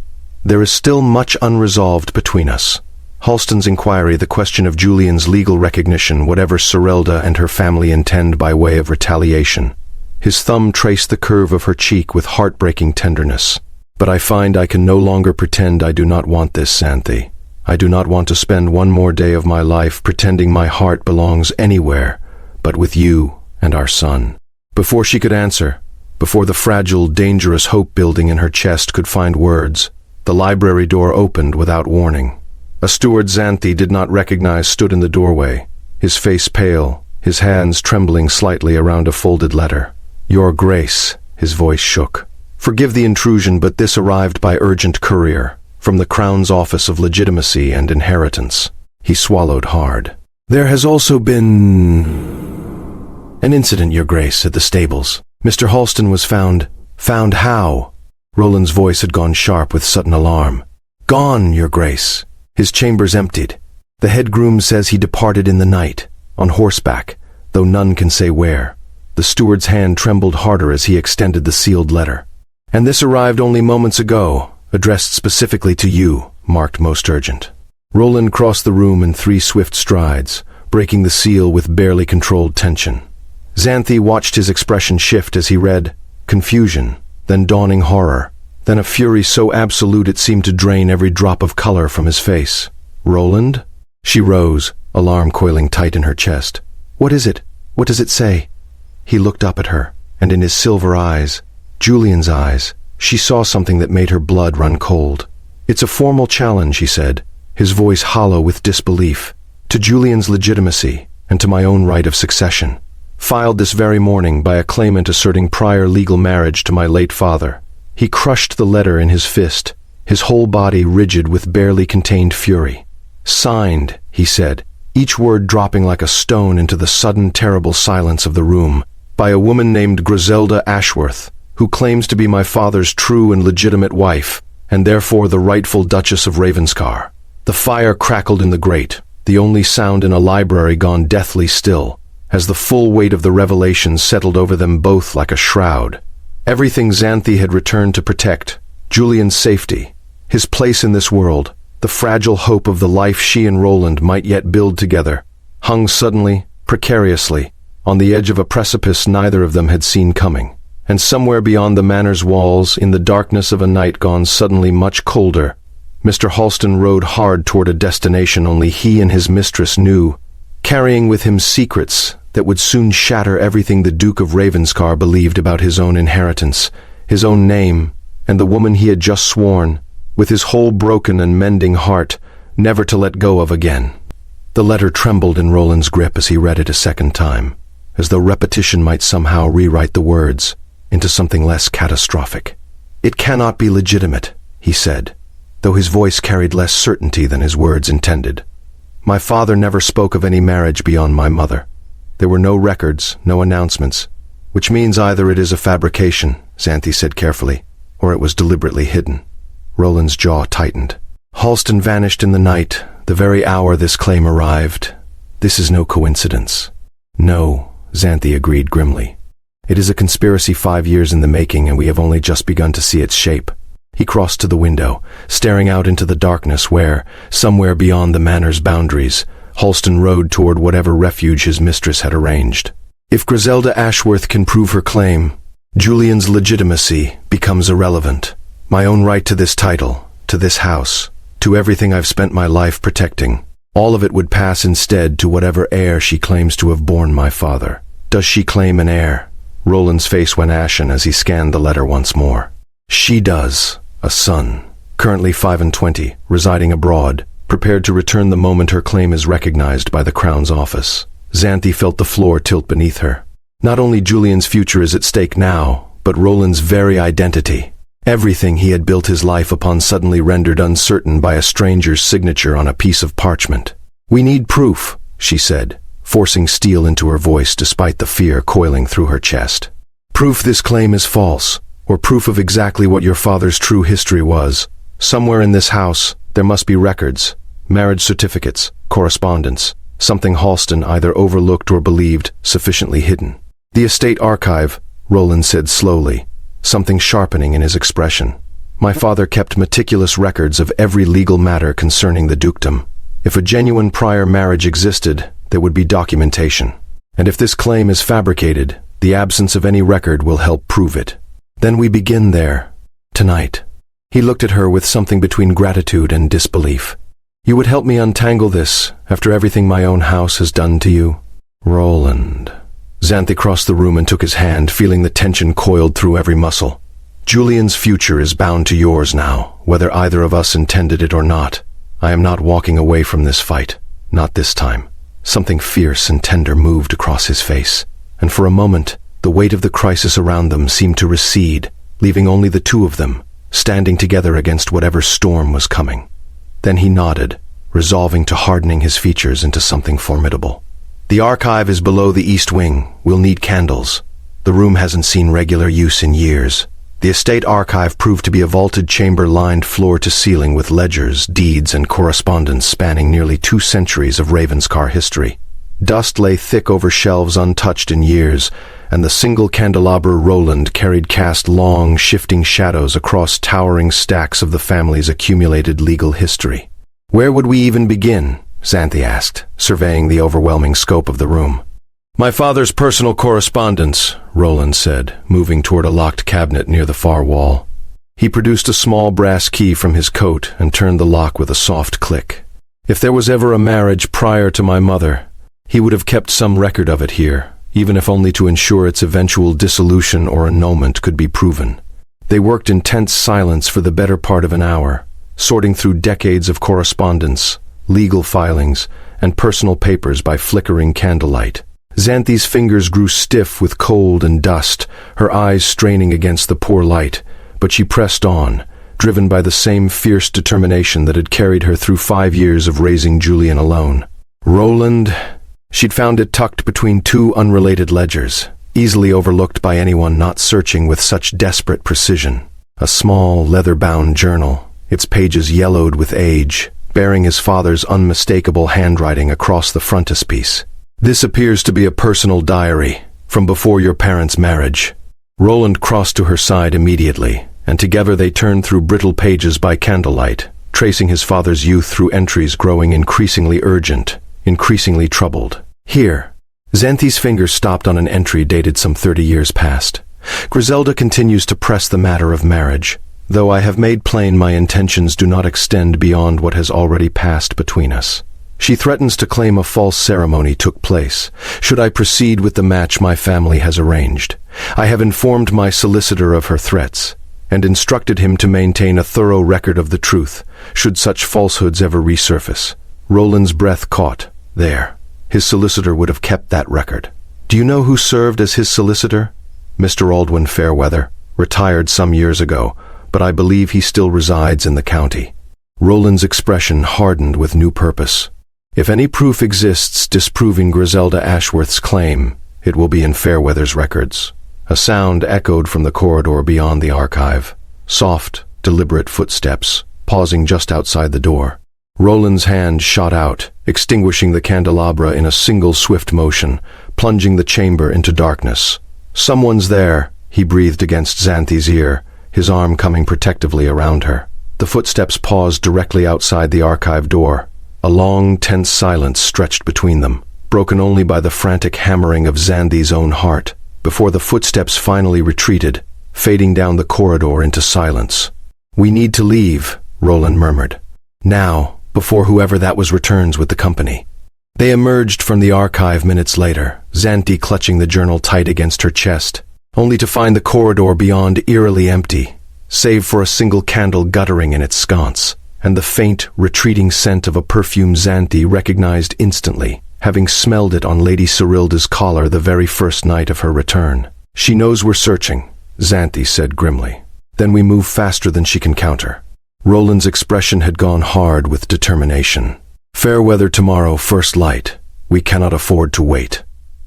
"There is still much unresolved between us. Halston's inquiry, the question of Julian's legal recognition, whatever Seralda and her family intend by way of retaliation." His thumb traced the curve of her cheek with heartbreaking tenderness. "But I find I can no longer pretend I do not want this, Xanthe. I do not want to spend one more day of my life pretending my heart belongs anywhere but with you and our son." Before she could answer, before the fragile, dangerous hope building in her chest could find words, the library door opened without warning. A steward Xanthe did not recognize stood in the doorway, his face pale, his hands trembling slightly around a folded letter. "Your Grace," his voice shook. "Forgive the intrusion, but this arrived by urgent courier, from the Crown's Office of Legitimacy and Inheritance." He swallowed hard. "There has also been an incident, Your Grace, at the stables. Mr. Halston was found." "Found how?" Roland's voice had gone sharp with sudden alarm. "Gone, Your Grace. His chambers emptied. The head groom says he departed in the night, on horseback, though none can say where." The steward's hand trembled harder as he extended the sealed letter. "And this arrived only moments ago, addressed specifically to you, marked most urgent." Roland crossed the room in 3 swift strides, breaking the seal with barely controlled tension. Xanthe watched his expression shift as he read, confusion, then dawning horror, then a fury so absolute it seemed to drain every drop of color from his face. "Roland?" She rose, alarm coiling tight in her chest. "What is it? What does it say?" He looked up at her, and in his silver eyes, Julian's eyes, she saw something that made her blood run cold. "It's a formal challenge," he said, his voice hollow with disbelief, "to Julian's legitimacy and to my own right of succession. Filed this very morning by a claimant asserting prior legal marriage to my late father." He crushed the letter in his fist, his whole body rigid with barely contained fury. "Signed," he said, each word dropping like a stone into the sudden terrible silence of the room, "by a woman named Griselda Ashworth, who claims to be my father's true and legitimate wife, and therefore the rightful Duchess of Ravenscar." The fire crackled in the grate, the only sound in a library gone deathly still, as the full weight of the revelation settled over them both like a shroud. Everything Xanthe had returned to protect, Julian's safety, his place in this world, the fragile hope of the life she and Roland might yet build together, hung suddenly, precariously, on the edge of a precipice neither of them had seen coming. And somewhere beyond the manor's walls, in the darkness of a night gone suddenly much colder, Mr. Halston rode hard toward a destination only he and his mistress knew, carrying with him secrets that would soon shatter everything the Duke of Ravenscar believed about his own inheritance, his own name, and the woman he had just sworn, with his whole broken and mending heart, never to let go of again. The letter trembled in Roland's grip as he read it a second time, as though repetition might somehow rewrite the words into something less catastrophic. "It cannot be legitimate," he said, though his voice carried less certainty than his words intended. "My father never spoke of any marriage beyond my mother. There were no records, no announcements, which means either it is a fabrication," Xanthe said carefully, "or it was deliberately hidden." Roland's jaw tightened. "Halston vanished in the night, the very hour this claim arrived. This is no coincidence." "No," Xanthe agreed grimly. "It is a conspiracy 5 years in the making, and we have only just begun to see its shape." He crossed to the window, staring out into the darkness where, somewhere beyond the manor's boundaries, Halston rode toward whatever refuge his mistress had arranged. "If Griselda Ashworth can prove her claim, Julian's legitimacy becomes irrelevant. My own right to this title, to this house, to everything I've spent my life protecting, all of it would pass instead to whatever heir she claims to have borne my father. Does she claim an heir?" Roland's face went ashen as he scanned the letter once more. "She does. A son, currently 25, residing abroad, prepared to return the moment her claim is recognized by the Crown's office." Xanthe felt the floor tilt beneath her. Not only Julian's future is at stake now, but Roland's very identity. Everything he had built his life upon suddenly rendered uncertain by a stranger's signature on a piece of parchment. "We need proof," she said, forcing steel into her voice despite the fear coiling through her chest. "Proof this claim is false, or proof of exactly what your father's true history was. Somewhere in this house, there must be records, marriage certificates, correspondence, something Halston either overlooked or believed sufficiently hidden." "The estate archive," Roland said slowly, something sharpening in his expression. "My father kept meticulous records of every legal matter concerning the dukedom. If a genuine prior marriage existed, there would be documentation. And if this claim is fabricated, the absence of any record will help prove it. Then we begin there, tonight." He looked at her with something between gratitude and disbelief. "You would help me untangle this, after everything my own house has done to you?" "Roland." Xanthe crossed the room and took his hand, feeling the tension coiled through every muscle. "Julian's future is bound to yours now, whether either of us intended it or not. I am not walking away from this fight, not this time." Something fierce and tender moved across his face, and for a moment, the weight of the crisis around them seemed to recede, leaving only the two of them, standing together against whatever storm was coming. Then he nodded, resolving to hardening his features into something formidable. "The archive is below the east wing. We'll need candles. The room hasn't seen regular use in years." The estate archive proved to be a vaulted chamber lined floor to ceiling with ledgers, deeds, and correspondence spanning nearly 2 centuries of Ravenscar history. Dust lay thick over shelves untouched in years, and the single candelabra Roland carried cast long, shifting shadows across towering stacks of the family's accumulated legal history. "Where would we even begin?" Xanthe asked, surveying the overwhelming scope of the room. "My father's personal correspondence," Roland said, moving toward a locked cabinet near the far wall. He produced a small brass key from his coat and turned the lock with a soft click. "If there was ever a marriage prior to my mother, he would have kept some record of it here, even if only to ensure its eventual dissolution or annulment could be proven." They worked in tense silence for the better part of an hour, sorting through decades of correspondence, legal filings, and personal papers by flickering candlelight. Xanthe's fingers grew stiff with cold and dust, her eyes straining against the poor light, but she pressed on, driven by the same fierce determination that had carried her through 5 years of raising Julian alone. "Roland," she'd found it tucked between 2 unrelated ledgers, easily overlooked by anyone not searching with such desperate precision. A small, leather-bound journal, its pages yellowed with age, bearing his father's unmistakable handwriting across the frontispiece. "This appears to be a personal diary, from before your parents' marriage." Roland crossed to her side immediately, and together they turned through brittle pages by candlelight, tracing his father's youth through entries growing increasingly urgent, increasingly troubled. Here, Xanthe's finger stopped on an entry dated some 30 years past. Griselda continues to press the matter of marriage, though I have made plain my intentions do not extend beyond what has already passed between us. She threatens to claim a false ceremony took place, should I proceed with the match my family has arranged. I have informed my solicitor of her threats, and instructed him to maintain a thorough record of the truth, should such falsehoods ever resurface. Roland's breath caught. There. His solicitor would have kept that record. Do you know who served as his solicitor? Mr. Aldwin Fairweather, retired some years ago, but I believe he still resides in the county. Roland's expression hardened with new purpose. If any proof exists disproving Griselda Ashworth's claim, it will be in Fairweather's records. A sound echoed from the corridor beyond the archive. Soft, deliberate footsteps, pausing just outside the door. Roland's hand shot out, extinguishing the candelabra in a single swift motion, plunging the chamber into darkness. "Someone's there," he breathed against Xanthe's ear, his arm coming protectively around her. The footsteps paused directly outside the archive door. A long, tense silence stretched between them, broken only by the frantic hammering of Xanthe's own heart, before the footsteps finally retreated, fading down the corridor into silence. "We need to leave," Roland murmured. "Now, before whoever that was returns with the company." They emerged from the archive minutes later, Xanthe clutching the journal tight against her chest, only to find the corridor beyond eerily empty, save for a single candle guttering in its sconce, and the faint, retreating scent of a perfume Xanthe recognized instantly, having smelled it on Lady Cyrilda's collar the very first night of her return. "She knows we're searching," Xanthe said grimly. "Then we move faster than she can counter." Roland's expression had gone hard with determination. "Fairweather tomorrow, first light. We cannot afford to wait."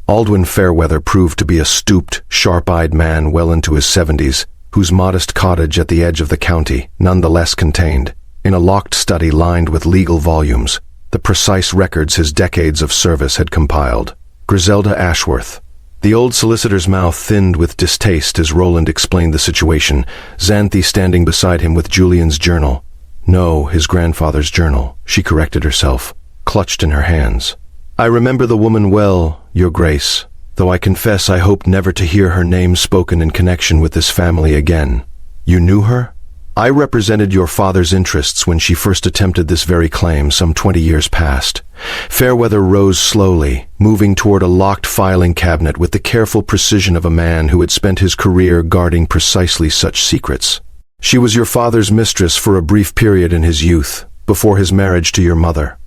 Aldwin Fairweather proved to be a stooped, sharp-eyed man well into his 70s, whose modest cottage at the edge of the county nonetheless contained, in a locked study lined with legal volumes, the precise records his decades of service had compiled. Griselda Ashworth. The old solicitor's mouth thinned with distaste as Roland explained the situation, Xanthe standing beside him with Julian's journal. No, his grandfather's journal, she corrected herself, clutched in her hands. "I remember the woman well, Your Grace, though I confess I hope never to hear her name spoken in connection with this family again." "You knew her?" "I represented your father's interests when she first attempted this very claim some 20 years past." Fairweather rose slowly, moving toward a locked filing cabinet with the careful precision of a man who had spent his career guarding precisely such secrets. "She was your father's mistress for a brief period in his youth, before his marriage to your mother.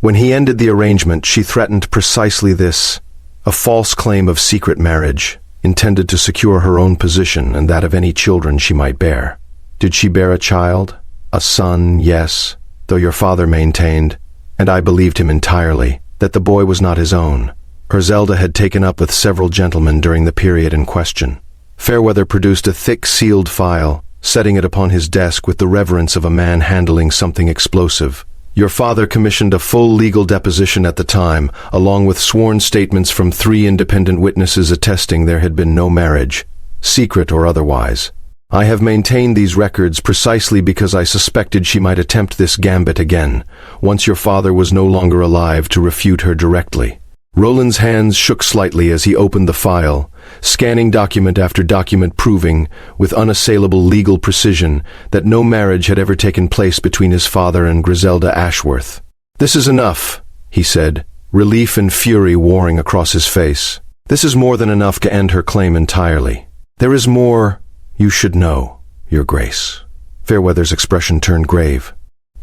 When he ended the arrangement, she threatened precisely this, a false claim of secret marriage, intended to secure her own position and that of any children she might bear. Did she bear a child? A son, yes, though your father maintained, and I believed him entirely, that the boy was not his own. Griselda had taken up with several gentlemen during the period in question." Fairweather produced a thick sealed file, setting it upon his desk with the reverence of a man handling something explosive. "Your father commissioned a full legal deposition at the time, along with sworn statements from 3 independent witnesses attesting there had been no marriage, secret or otherwise. I have maintained these records precisely because I suspected she might attempt this gambit again, once your father was no longer alive to refute her directly." Roland's hands shook slightly as he opened the file, scanning document after document proving, with unassailable legal precision, that no marriage had ever taken place between his father and Griselda Ashworth. "This is enough," he said, relief and fury warring across his face. "This is more than enough to end her claim entirely. There is more you should know, Your Grace." Fairweather's expression turned grave.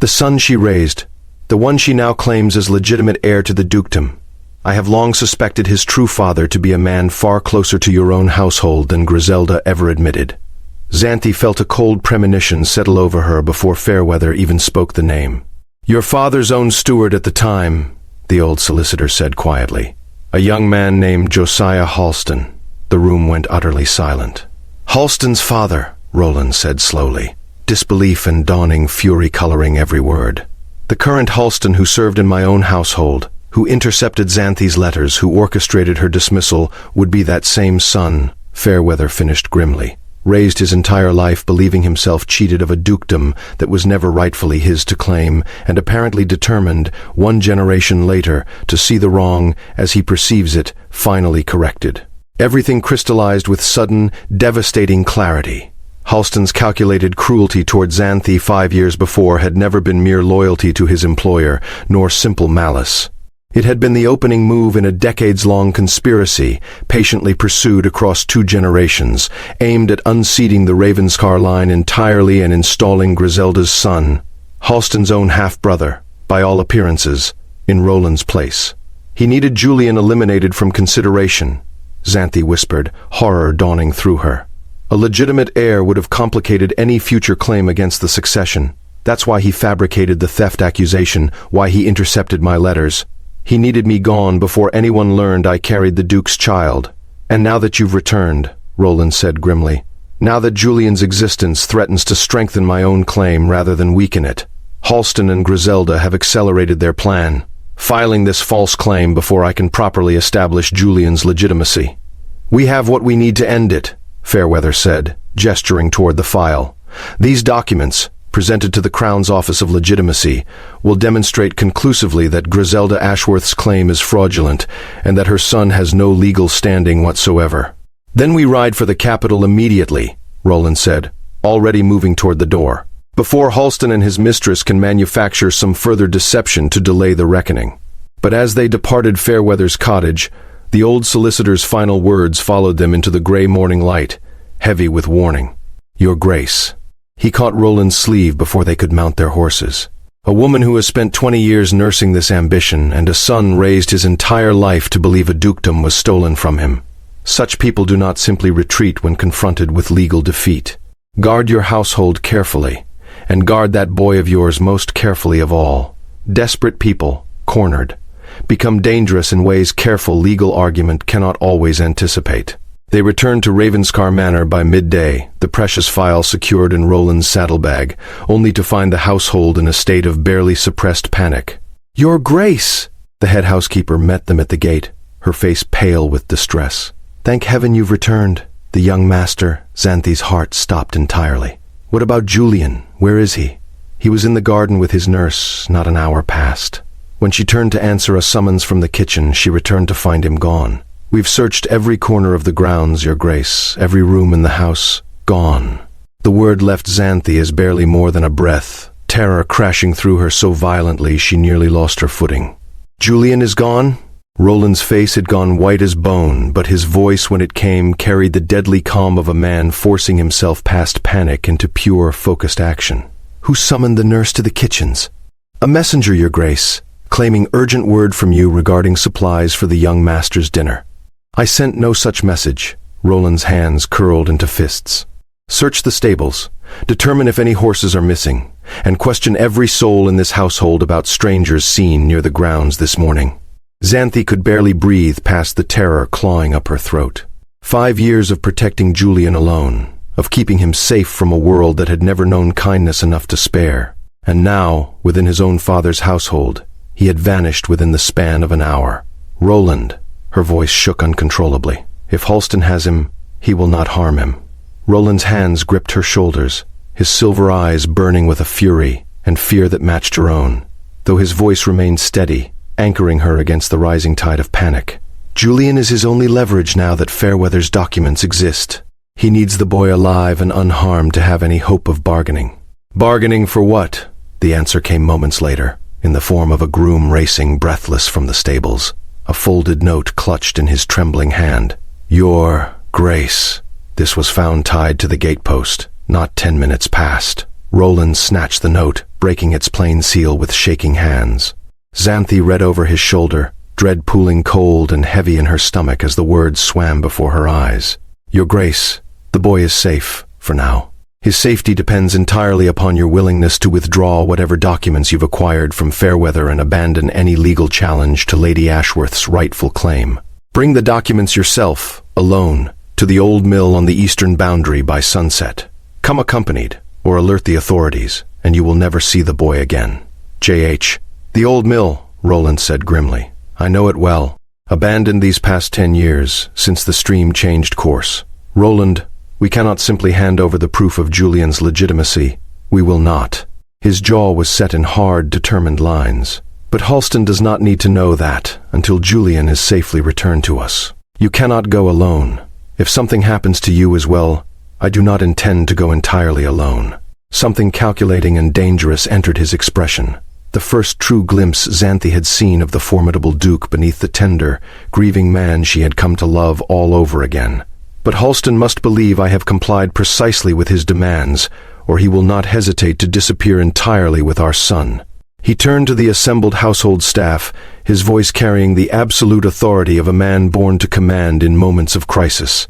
"The son she raised, the one she now claims as legitimate heir to the dukedom. I have long suspected his true father to be a man far closer to your own household than Griselda ever admitted." Xanthe felt a cold premonition settle over her before Fairweather even spoke the name. "Your father's own steward at the time," the old solicitor said quietly. "A young man named Josiah Halston." The room went utterly silent. "Halston's father," Roland said slowly, disbelief and dawning fury coloring every word. "The current Halston who served in my own household, who intercepted Xanthe's letters, who orchestrated her dismissal, would be that same son," Fairweather finished grimly. raised his entire life believing himself cheated of a dukedom that was never rightfully his to claim, and apparently determined, 1 generation later, to see the wrong, as he perceives it, finally corrected. Everything crystallized with sudden, devastating clarity. Halston's calculated cruelty toward Xanthe 5 years before had never been mere loyalty to his employer, nor simple malice. It had been the opening move in a decades-long conspiracy, patiently pursued across 2 generations, aimed at unseating the Ravenscar line entirely and installing Griselda's son, Halston's own half-brother, by all appearances, in Roland's place. He needed Julian eliminated from consideration, Xanthe whispered, horror dawning through her. A legitimate heir would have complicated any future claim against the succession. That's why he fabricated the theft accusation, why he intercepted my letters. He needed me gone before anyone learned I carried the Duke's child. And now that you've returned, Roland said grimly, now that Julian's existence threatens to strengthen my own claim rather than weaken it, Halston and Griselda have accelerated their plan, filing this false claim before I can properly establish Julian's legitimacy. We have what we need to end it, Fairweather said, gesturing toward the file. These documents, presented to the Crown's Office of Legitimacy, will demonstrate conclusively that Griselda Ashworth's claim is fraudulent and that her son has no legal standing whatsoever. Then we ride for the capital immediately, Roland said, already moving toward the door, before Halston and his mistress can manufacture some further deception to delay the reckoning. But as they departed Fairweather's cottage, the old solicitor's final words followed them into the gray morning light, heavy with warning. Your Grace. He caught Roland's sleeve before they could mount their horses. A woman who has spent 20 years nursing this ambition and a son raised his entire life to believe a dukedom was stolen from him. Such people do not simply retreat when confronted with legal defeat. Guard your household carefully, and guard that boy of yours most carefully of all. Desperate people, cornered, become dangerous in ways careful legal argument cannot always anticipate. They returned to Ravenscar Manor by midday, the precious file secured in Roland's saddlebag, only to find the household in a state of barely suppressed panic. Your Grace! The head housekeeper met them at the gate, her face pale with distress. Thank heaven you've returned. The young master, Xanthe's heart stopped entirely. What about Julian? Where is he? He was in the garden with his nurse, not an hour past. When she turned to answer a summons from the kitchen, she returned to find him gone. We've searched every corner of the grounds, Your Grace, every room in the house. Gone. The word left Xanthe as barely more than a breath, terror crashing through her so violently she nearly lost her footing. Julian is gone? Roland's face had gone white as bone, but his voice, when it came, carried the deadly calm of a man forcing himself past panic into pure, focused action. Who summoned the nurse to the kitchens? A messenger, Your Grace, claiming urgent word from you regarding supplies for the young master's dinner. I sent no such message. Roland's hands curled into fists. Search the stables, determine if any horses are missing, and question every soul in this household about strangers seen near the grounds this morning. Xanthe could barely breathe past the terror clawing up her throat. 5 years of protecting Julian alone, of keeping him safe from a world that had never known kindness enough to spare. And now, within his own father's household, he had vanished within the span of an hour. Roland. Her voice shook uncontrollably. If Halston has him, he will not harm him. Roland's hands gripped her shoulders, his silver eyes burning with a fury and fear that matched her own, though his voice remained steady, anchoring her against the rising tide of panic. Julian is his only leverage now that Fairweather's documents exist. He needs the boy alive and unharmed to have any hope of bargaining. Bargaining for what? The answer came moments later, in the form of a groom racing breathless from the stables. A folded note clutched in his trembling hand. Your Grace. This was found tied to the gatepost, not 10 minutes past. Roland snatched the note, breaking its plain seal with shaking hands. Xanthe read over his shoulder, dread pooling cold and heavy in her stomach as the words swam before her eyes. Your Grace, the boy is safe, for now. His safety depends entirely upon your willingness to withdraw whatever documents you've acquired from Fairweather and abandon any legal challenge to Lady Ashworth's rightful claim. Bring the documents yourself, alone, to the old mill on the eastern boundary by sunset. Come accompanied, or alert the authorities, and you will never see the boy again. J.H. The old mill, Roland said grimly. I know it well. Abandoned these past 10 years, since the stream changed course. Roland, We cannot simply hand over the proof of Julian's legitimacy. We will not. His jaw was set in hard, determined lines. But Halston does not need to know that until Julian is safely returned to us. You cannot go alone. If something happens to you as well, I do not intend to go entirely alone. Something calculating and dangerous entered his expression. The first true glimpse Xanthe had seen of the formidable Duke beneath the tender, grieving man she had come to love all over again. But Halston must believe I have complied precisely with his demands, or he will not hesitate to disappear entirely with our son. He turned to the assembled household staff, his voice carrying the absolute authority of a man born to command in moments of crisis.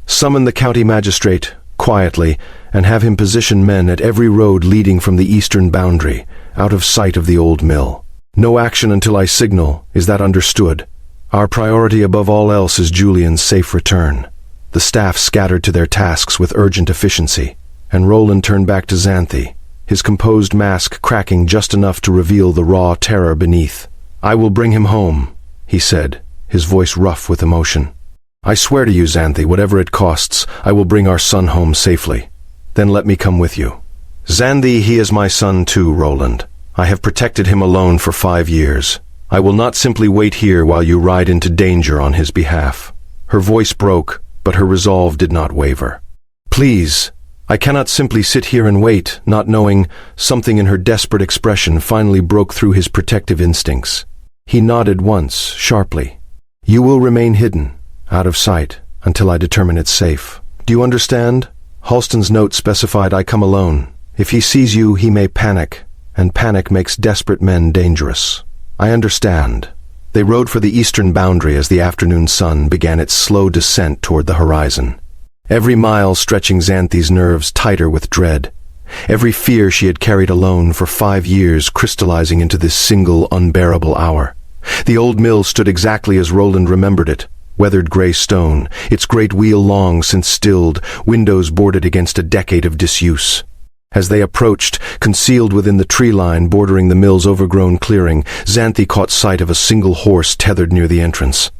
Summon the county magistrate, quietly, and have him position men at every road leading from the eastern boundary, out of sight of the old mill. No action until I signal, is that understood? Our priority above all else is Julian's safe return. The staff scattered to their tasks with urgent efficiency, and Roland turned back to Xanthe, his composed mask cracking just enough to reveal the raw terror beneath. "I will bring him home," he said, his voice rough with emotion. "I swear to you, Xanthe, whatever it costs, I will bring our son home safely. Then let me come with you." "Xanthe, he is my son too, Roland. I have protected him alone for 5 years. I will not simply wait here while you ride into danger on his behalf." Her voice broke, but her resolve did not waver. "Please, I cannot simply sit here and wait, not knowing." Something in her desperate expression finally broke through his protective instincts. He nodded once, sharply. "You will remain hidden, out of sight, until I determine it's safe. Do you understand? Halston's note specified I come alone. If he sees you, he may panic, and panic makes desperate men dangerous. I understand." They rode for the eastern boundary as the afternoon sun began its slow descent toward the horizon. Every mile stretching Xanthe's nerves tighter with dread. Every fear she had carried alone for 5 years crystallizing into this single unbearable hour. The old mill stood exactly as Roland remembered it, weathered gray stone, its great wheel long since stilled, windows boarded against a decade of disuse. As they approached, concealed within the tree line bordering the mill's overgrown clearing, Xanthe caught sight of a single horse tethered near the entrance,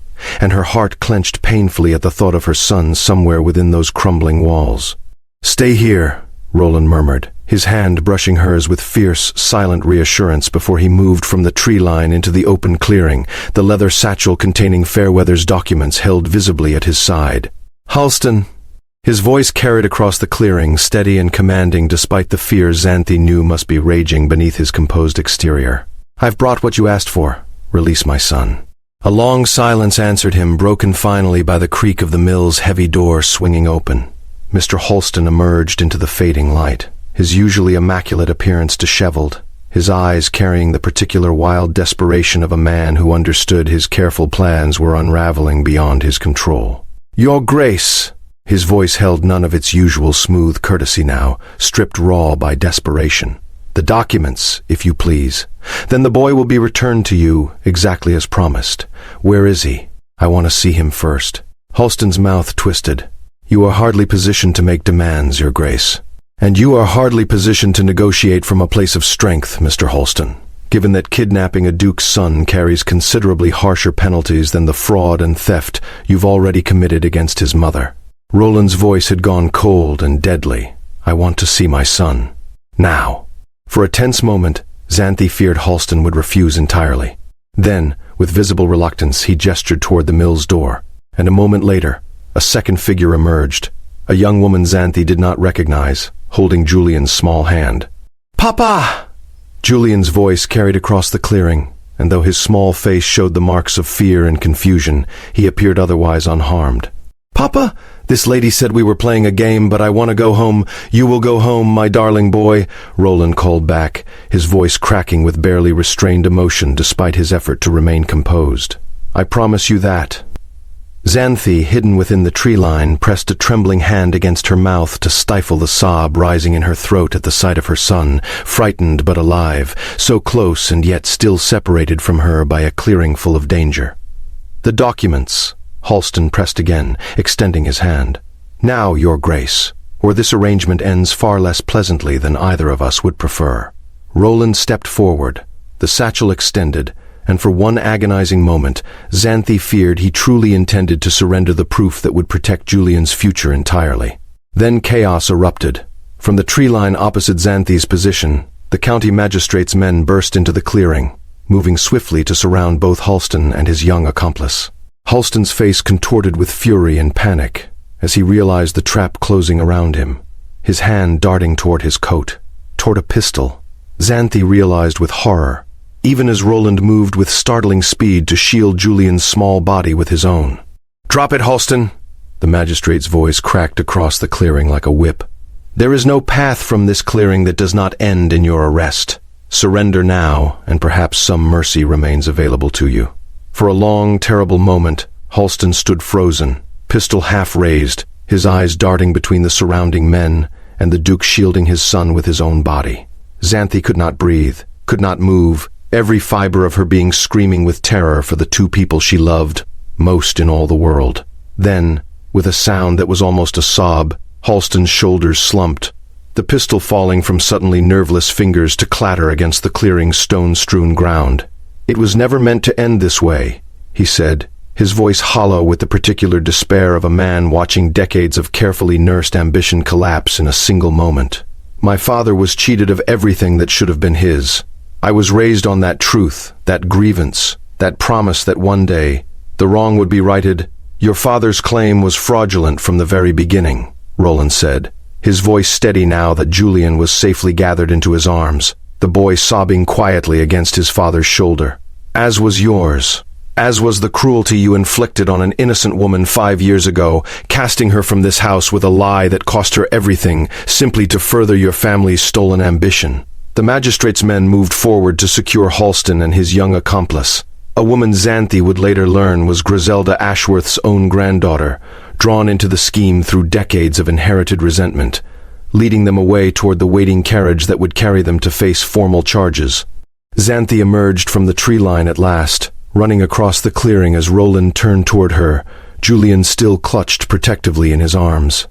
and her heart clenched painfully at the thought of her son somewhere within those crumbling walls. "Stay here," Roland murmured, his hand brushing hers with fierce, silent reassurance before he moved from the tree line into the open clearing, the leather satchel containing Fairweather's documents held visibly at his side. "Halston." His voice carried across the clearing, steady and commanding despite the fear Xanthe knew must be raging beneath his composed exterior. "I've brought what you asked for. Release my son." A long silence answered him, broken finally by the creak of the mill's heavy door swinging open. Mr. Halston emerged into the fading light, his usually immaculate appearance disheveled, his eyes carrying the particular wild desperation of a man who understood his careful plans were unraveling beyond his control. "Your Grace!" His voice held none of its usual smooth courtesy now, stripped raw by desperation. "The documents, if you please. Then the boy will be returned to you, exactly as promised. Where is he? I want to see him first." Halston's mouth twisted. "You are hardly positioned to make demands, Your Grace. And you are hardly positioned to negotiate from a place of strength, Mr. Halston, given that kidnapping a duke's son carries considerably harsher penalties than the fraud and theft you've already committed against his mother." Roland's voice had gone cold and deadly. "I want to see my son. Now." For a tense moment, Xanthe feared Halston would refuse entirely. Then, with visible reluctance, he gestured toward the mill's door, and a moment later, a second figure emerged, a young woman Xanthe did not recognize, holding Julian's small hand. "Papa!" Julian's voice carried across the clearing, and though his small face showed the marks of fear and confusion, he appeared otherwise unharmed. "Papa, this lady said we were playing a game, but I want to go home. You will go home, my darling boy," Roland called back, his voice cracking with barely restrained emotion despite his effort to remain composed. "I promise you that." Xanthe, hidden within the tree line, pressed a trembling hand against her mouth to stifle the sob rising in her throat at the sight of her son, frightened but alive, so close and yet still separated from her by a clearing full of danger. "The documents," Halston pressed again, extending his hand. "Now, Your Grace, or this arrangement ends far less pleasantly than either of us would prefer." Roland stepped forward, the satchel extended, and for one agonizing moment, Xanthe feared he truly intended to surrender the proof that would protect Julian's future entirely. Then chaos erupted. From the tree line opposite Xanthe's position, the county magistrate's men burst into the clearing, moving swiftly to surround both Halston and his young accomplice. Halston's face contorted with fury and panic as he realized the trap closing around him, his hand darting toward his coat, toward a pistol. Xanthe realized with horror, even as Roland moved with startling speed to shield Julian's small body with his own. "Drop it, Halston!" The magistrate's voice cracked across the clearing like a whip. "There is no path from this clearing that does not end in your arrest. Surrender now, and perhaps some mercy remains available to you." For a long, terrible moment, Halston stood frozen, pistol half raised, his eyes darting between the surrounding men and the Duke shielding his son with his own body. Xanthe could not breathe, could not move, every fiber of her being screaming with terror for the two people she loved most in all the world. Then, with a sound that was almost a sob, Halston's shoulders slumped, the pistol falling from suddenly nerveless fingers to clatter against the clearing's stone-strewn ground. "It was never meant to end this way," he said, his voice hollow with the particular despair of a man watching decades of carefully nursed ambition collapse in a single moment. "My father was cheated of everything that should have been his. I was raised on that truth, that grievance, that promise that one day the wrong would be righted. Your father's claim was fraudulent from the very beginning," Roland said, his voice steady now that Julian was safely gathered into his arms, the boy sobbing quietly against his father's shoulder. "As was yours. As was the cruelty you inflicted on an innocent woman 5 years ago, casting her from this house with a lie that cost her everything, simply to further your family's stolen ambition." The magistrate's men moved forward to secure Halston and his young accomplice, a woman Xanthe would later learn was Griselda Ashworth's own granddaughter, drawn into the scheme through decades of inherited resentment, leading them away toward the waiting carriage that would carry them to face formal charges. Xanthe emerged from the tree line at last, running across the clearing as Roland turned toward her, Julian still clutched protectively in his arms.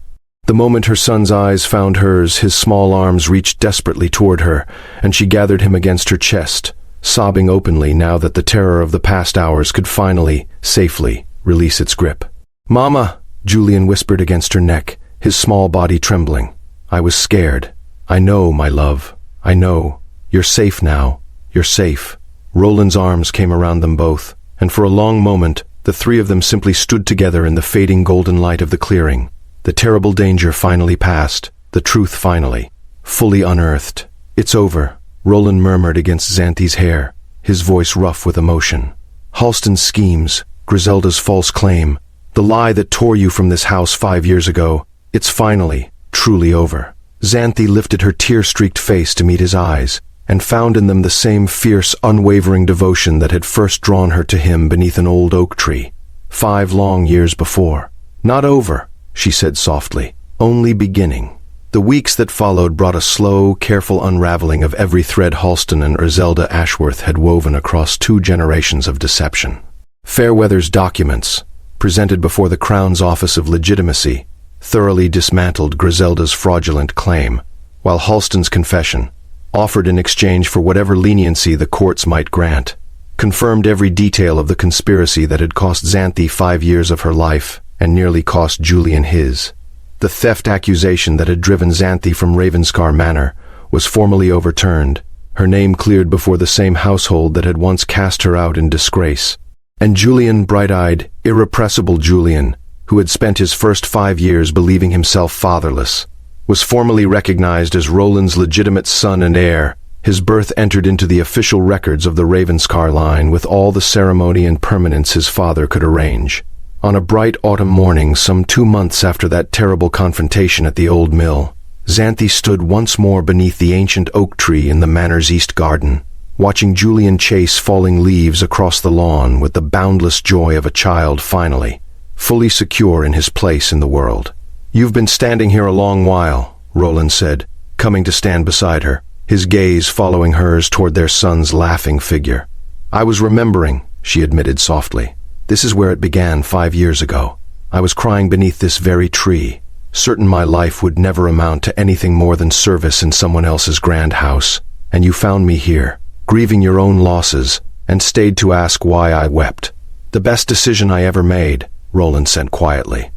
The moment her son's eyes found hers, his small arms reached desperately toward her, and she gathered him against her chest, sobbing openly now that the terror of the past hours could finally, safely, release its grip. "Mama," Julian whispered against her neck, his small body trembling. "I was scared. I know, my love. I know. You're safe now. You're safe." Roland's arms came around them both, and for a long moment, the three of them simply stood together in the fading golden light of the clearing. The terrible danger finally passed, the truth finally, fully unearthed. "It's over," Roland murmured against Xanthe's hair, his voice rough with emotion. "Halston's schemes, Griselda's false claim, the lie that tore you from this house 5 years ago, it's finally, truly over." Xanthe lifted her tear-streaked face to meet his eyes, and found in them the same fierce, unwavering devotion that had first drawn her to him beneath an old oak tree, 5 long years before. "Not over," she said softly, "only beginning." The weeks that followed brought a slow, careful unraveling of every thread Halston and Griselda Ashworth had woven across 2 generations of deception. Fairweather's documents, presented before the Crown's Office of Legitimacy, thoroughly dismantled Griselda's fraudulent claim, while Halston's confession, offered in exchange for whatever leniency the courts might grant, confirmed every detail of the conspiracy that had cost Xanthe 5 years of her life and nearly cost Julian his. The theft accusation that had driven Xanthe from Ravenscar Manor was formally overturned, her name cleared before the same household that had once cast her out in disgrace. And Julian, bright-eyed, irrepressible Julian, who had spent his first 5 years believing himself fatherless, was formally recognized as Roland's legitimate son and heir, his birth entered into the official records of the Ravenscar line with all the ceremony and permanence his father could arrange. On a bright autumn morning, some 2 months after that terrible confrontation at the old mill, Xanthe stood once more beneath the ancient oak tree in the manor's east garden, watching Julian chase falling leaves across the lawn with the boundless joy of a child finally, fully secure in his place in the world. "You've been standing here a long while," Roland said, coming to stand beside her, his gaze following hers toward their son's laughing figure. "I was remembering," she admitted softly. "This is where it began 5 years ago. I was crying beneath this very tree, certain my life would never amount to anything more than service in someone else's grand house, and you found me here, grieving your own losses, and stayed to ask why I wept. The best decision I ever made," Roland said quietly.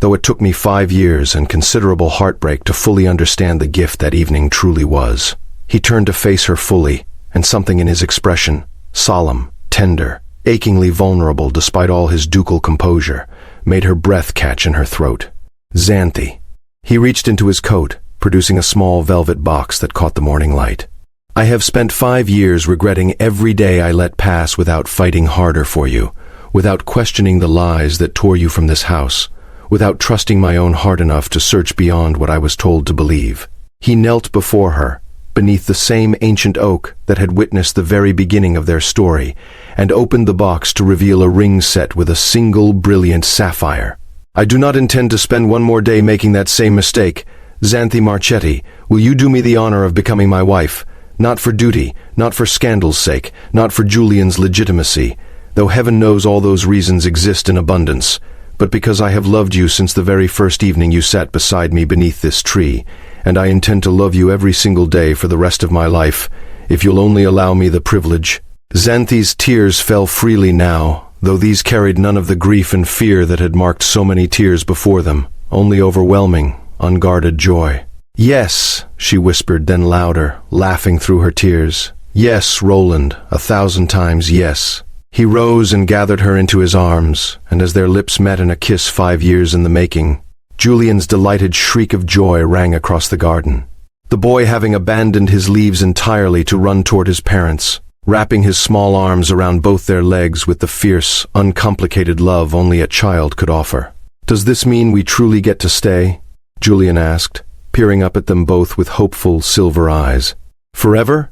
though it took me 5 years and considerable heartbreak to fully understand the gift that evening truly was. He turned to face her fully, and something in his expression, solemn, tender, achingly vulnerable despite all his ducal composure, made her breath catch in her throat. Xanthe. He reached into his coat, producing a small velvet box that caught the morning light. I have spent 5 years regretting every day I let pass without fighting harder for you, without questioning the lies that tore you from this house, without trusting my own heart enough to search beyond what I was told to believe. He knelt before her, beneath the same ancient oak that had witnessed the very beginning of their story, and opened the box to reveal a ring set with a single brilliant sapphire. I do not intend to spend one more day making that same mistake. Xanthe Marchetti, will you do me the honor of becoming my wife? Not for duty, not for scandal's sake, not for Julian's legitimacy, though heaven knows all those reasons exist in abundance, but because I have loved you since the very first evening you sat beside me beneath this tree, and I intend to love you every single day for the rest of my life, if you'll only allow me the privilege. Xanthe's tears fell freely now, though these carried none of the grief and fear that had marked so many tears before them, only overwhelming, unguarded joy. Yes, she whispered, then louder, laughing through her tears. Yes, Roland, 1,000 times yes. He rose and gathered her into his arms, and as their lips met in a kiss 5 years in the making, Julian's delighted shriek of joy rang across the garden. The boy having abandoned his leaves entirely to run toward his parents, wrapping his small arms around both their legs with the fierce, uncomplicated love only a child could offer. Does this mean we truly get to stay? Julian asked, peering up at them both with hopeful, silver eyes. Forever?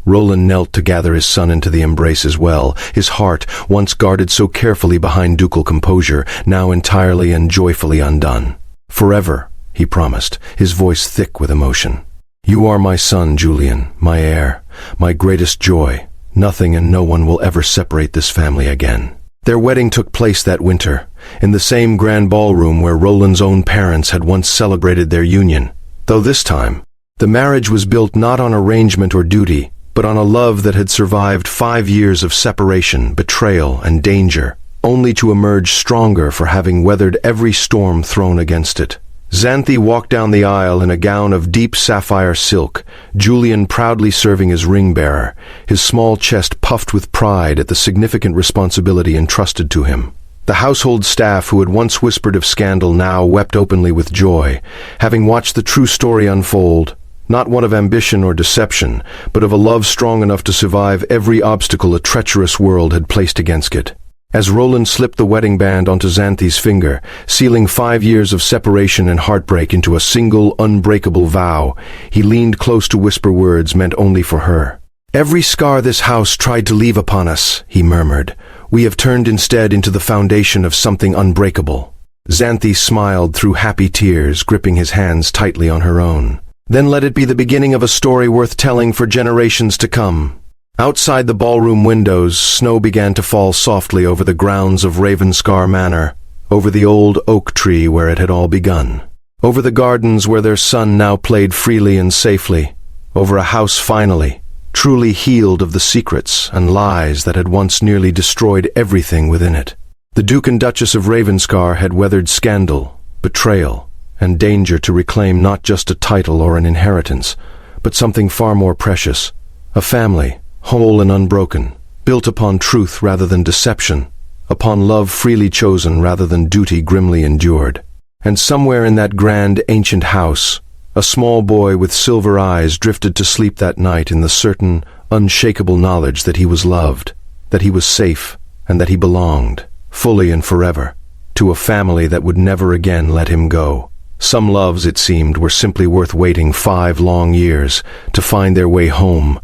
Roland knelt to gather his son into the embrace as well, his heart, once guarded so carefully behind ducal composure, now entirely and joyfully undone. Forever, he promised, his voice thick with emotion. You are my son, Julian, my heir, my greatest joy. Nothing and no one will ever separate this family again. Their wedding took place that winter, in the same grand ballroom where Roland's own parents had once celebrated their union, though this time, the marriage was built not on arrangement or duty, but on a love that had survived 5 years of separation, betrayal, and danger, only to emerge stronger for having weathered every storm thrown against it. Xanthe walked down the aisle in a gown of deep sapphire silk, Julian proudly serving as ring-bearer, his small chest puffed with pride at the significant responsibility entrusted to him. The household staff who had once whispered of scandal now wept openly with joy, having watched the true story unfold, not one of ambition or deception, but of a love strong enough to survive every obstacle a treacherous world had placed against it. As Roland slipped the wedding band onto Xanthe's finger, sealing 5 years of separation and heartbreak into a single, unbreakable vow, he leaned close to whisper words meant only for her. Every scar this house tried to leave upon us, he murmured, we have turned instead into the foundation of something unbreakable. Xanthe smiled through happy tears, gripping his hands tightly on her own. Then let it be the beginning of a story worth telling for generations to come. Outside the ballroom windows, snow began to fall softly over the grounds of Ravenscar Manor, over the old oak tree where it had all begun, over the gardens where their son now played freely and safely, over a house finally, truly healed of the secrets and lies that had once nearly destroyed everything within it. The Duke and Duchess of Ravenscar had weathered scandal, betrayal, and danger to reclaim not just a title or an inheritance, but something far more precious, a family, whole and unbroken, built upon truth rather than deception, upon love freely chosen rather than duty grimly endured. And somewhere in that grand ancient house, a small boy with silver eyes drifted to sleep that night in the certain, unshakable knowledge that he was loved, that he was safe, and that he belonged, fully and forever, to a family that would never again let him go. Some loves, it seemed, were simply worth waiting 5 long years to find their way home.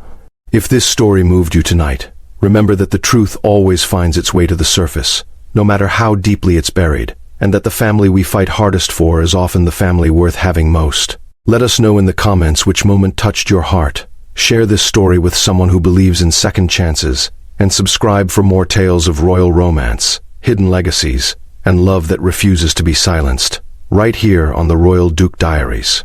If this story moved you tonight, remember that the truth always finds its way to the surface, no matter how deeply it's buried, and that the family we fight hardest for is often the family worth having most. Let us know in the comments which moment touched your heart. Share this story with someone who believes in second chances, and subscribe for more tales of royal romance, hidden legacies, and love that refuses to be silenced, right here on the Royal Duke Diaries.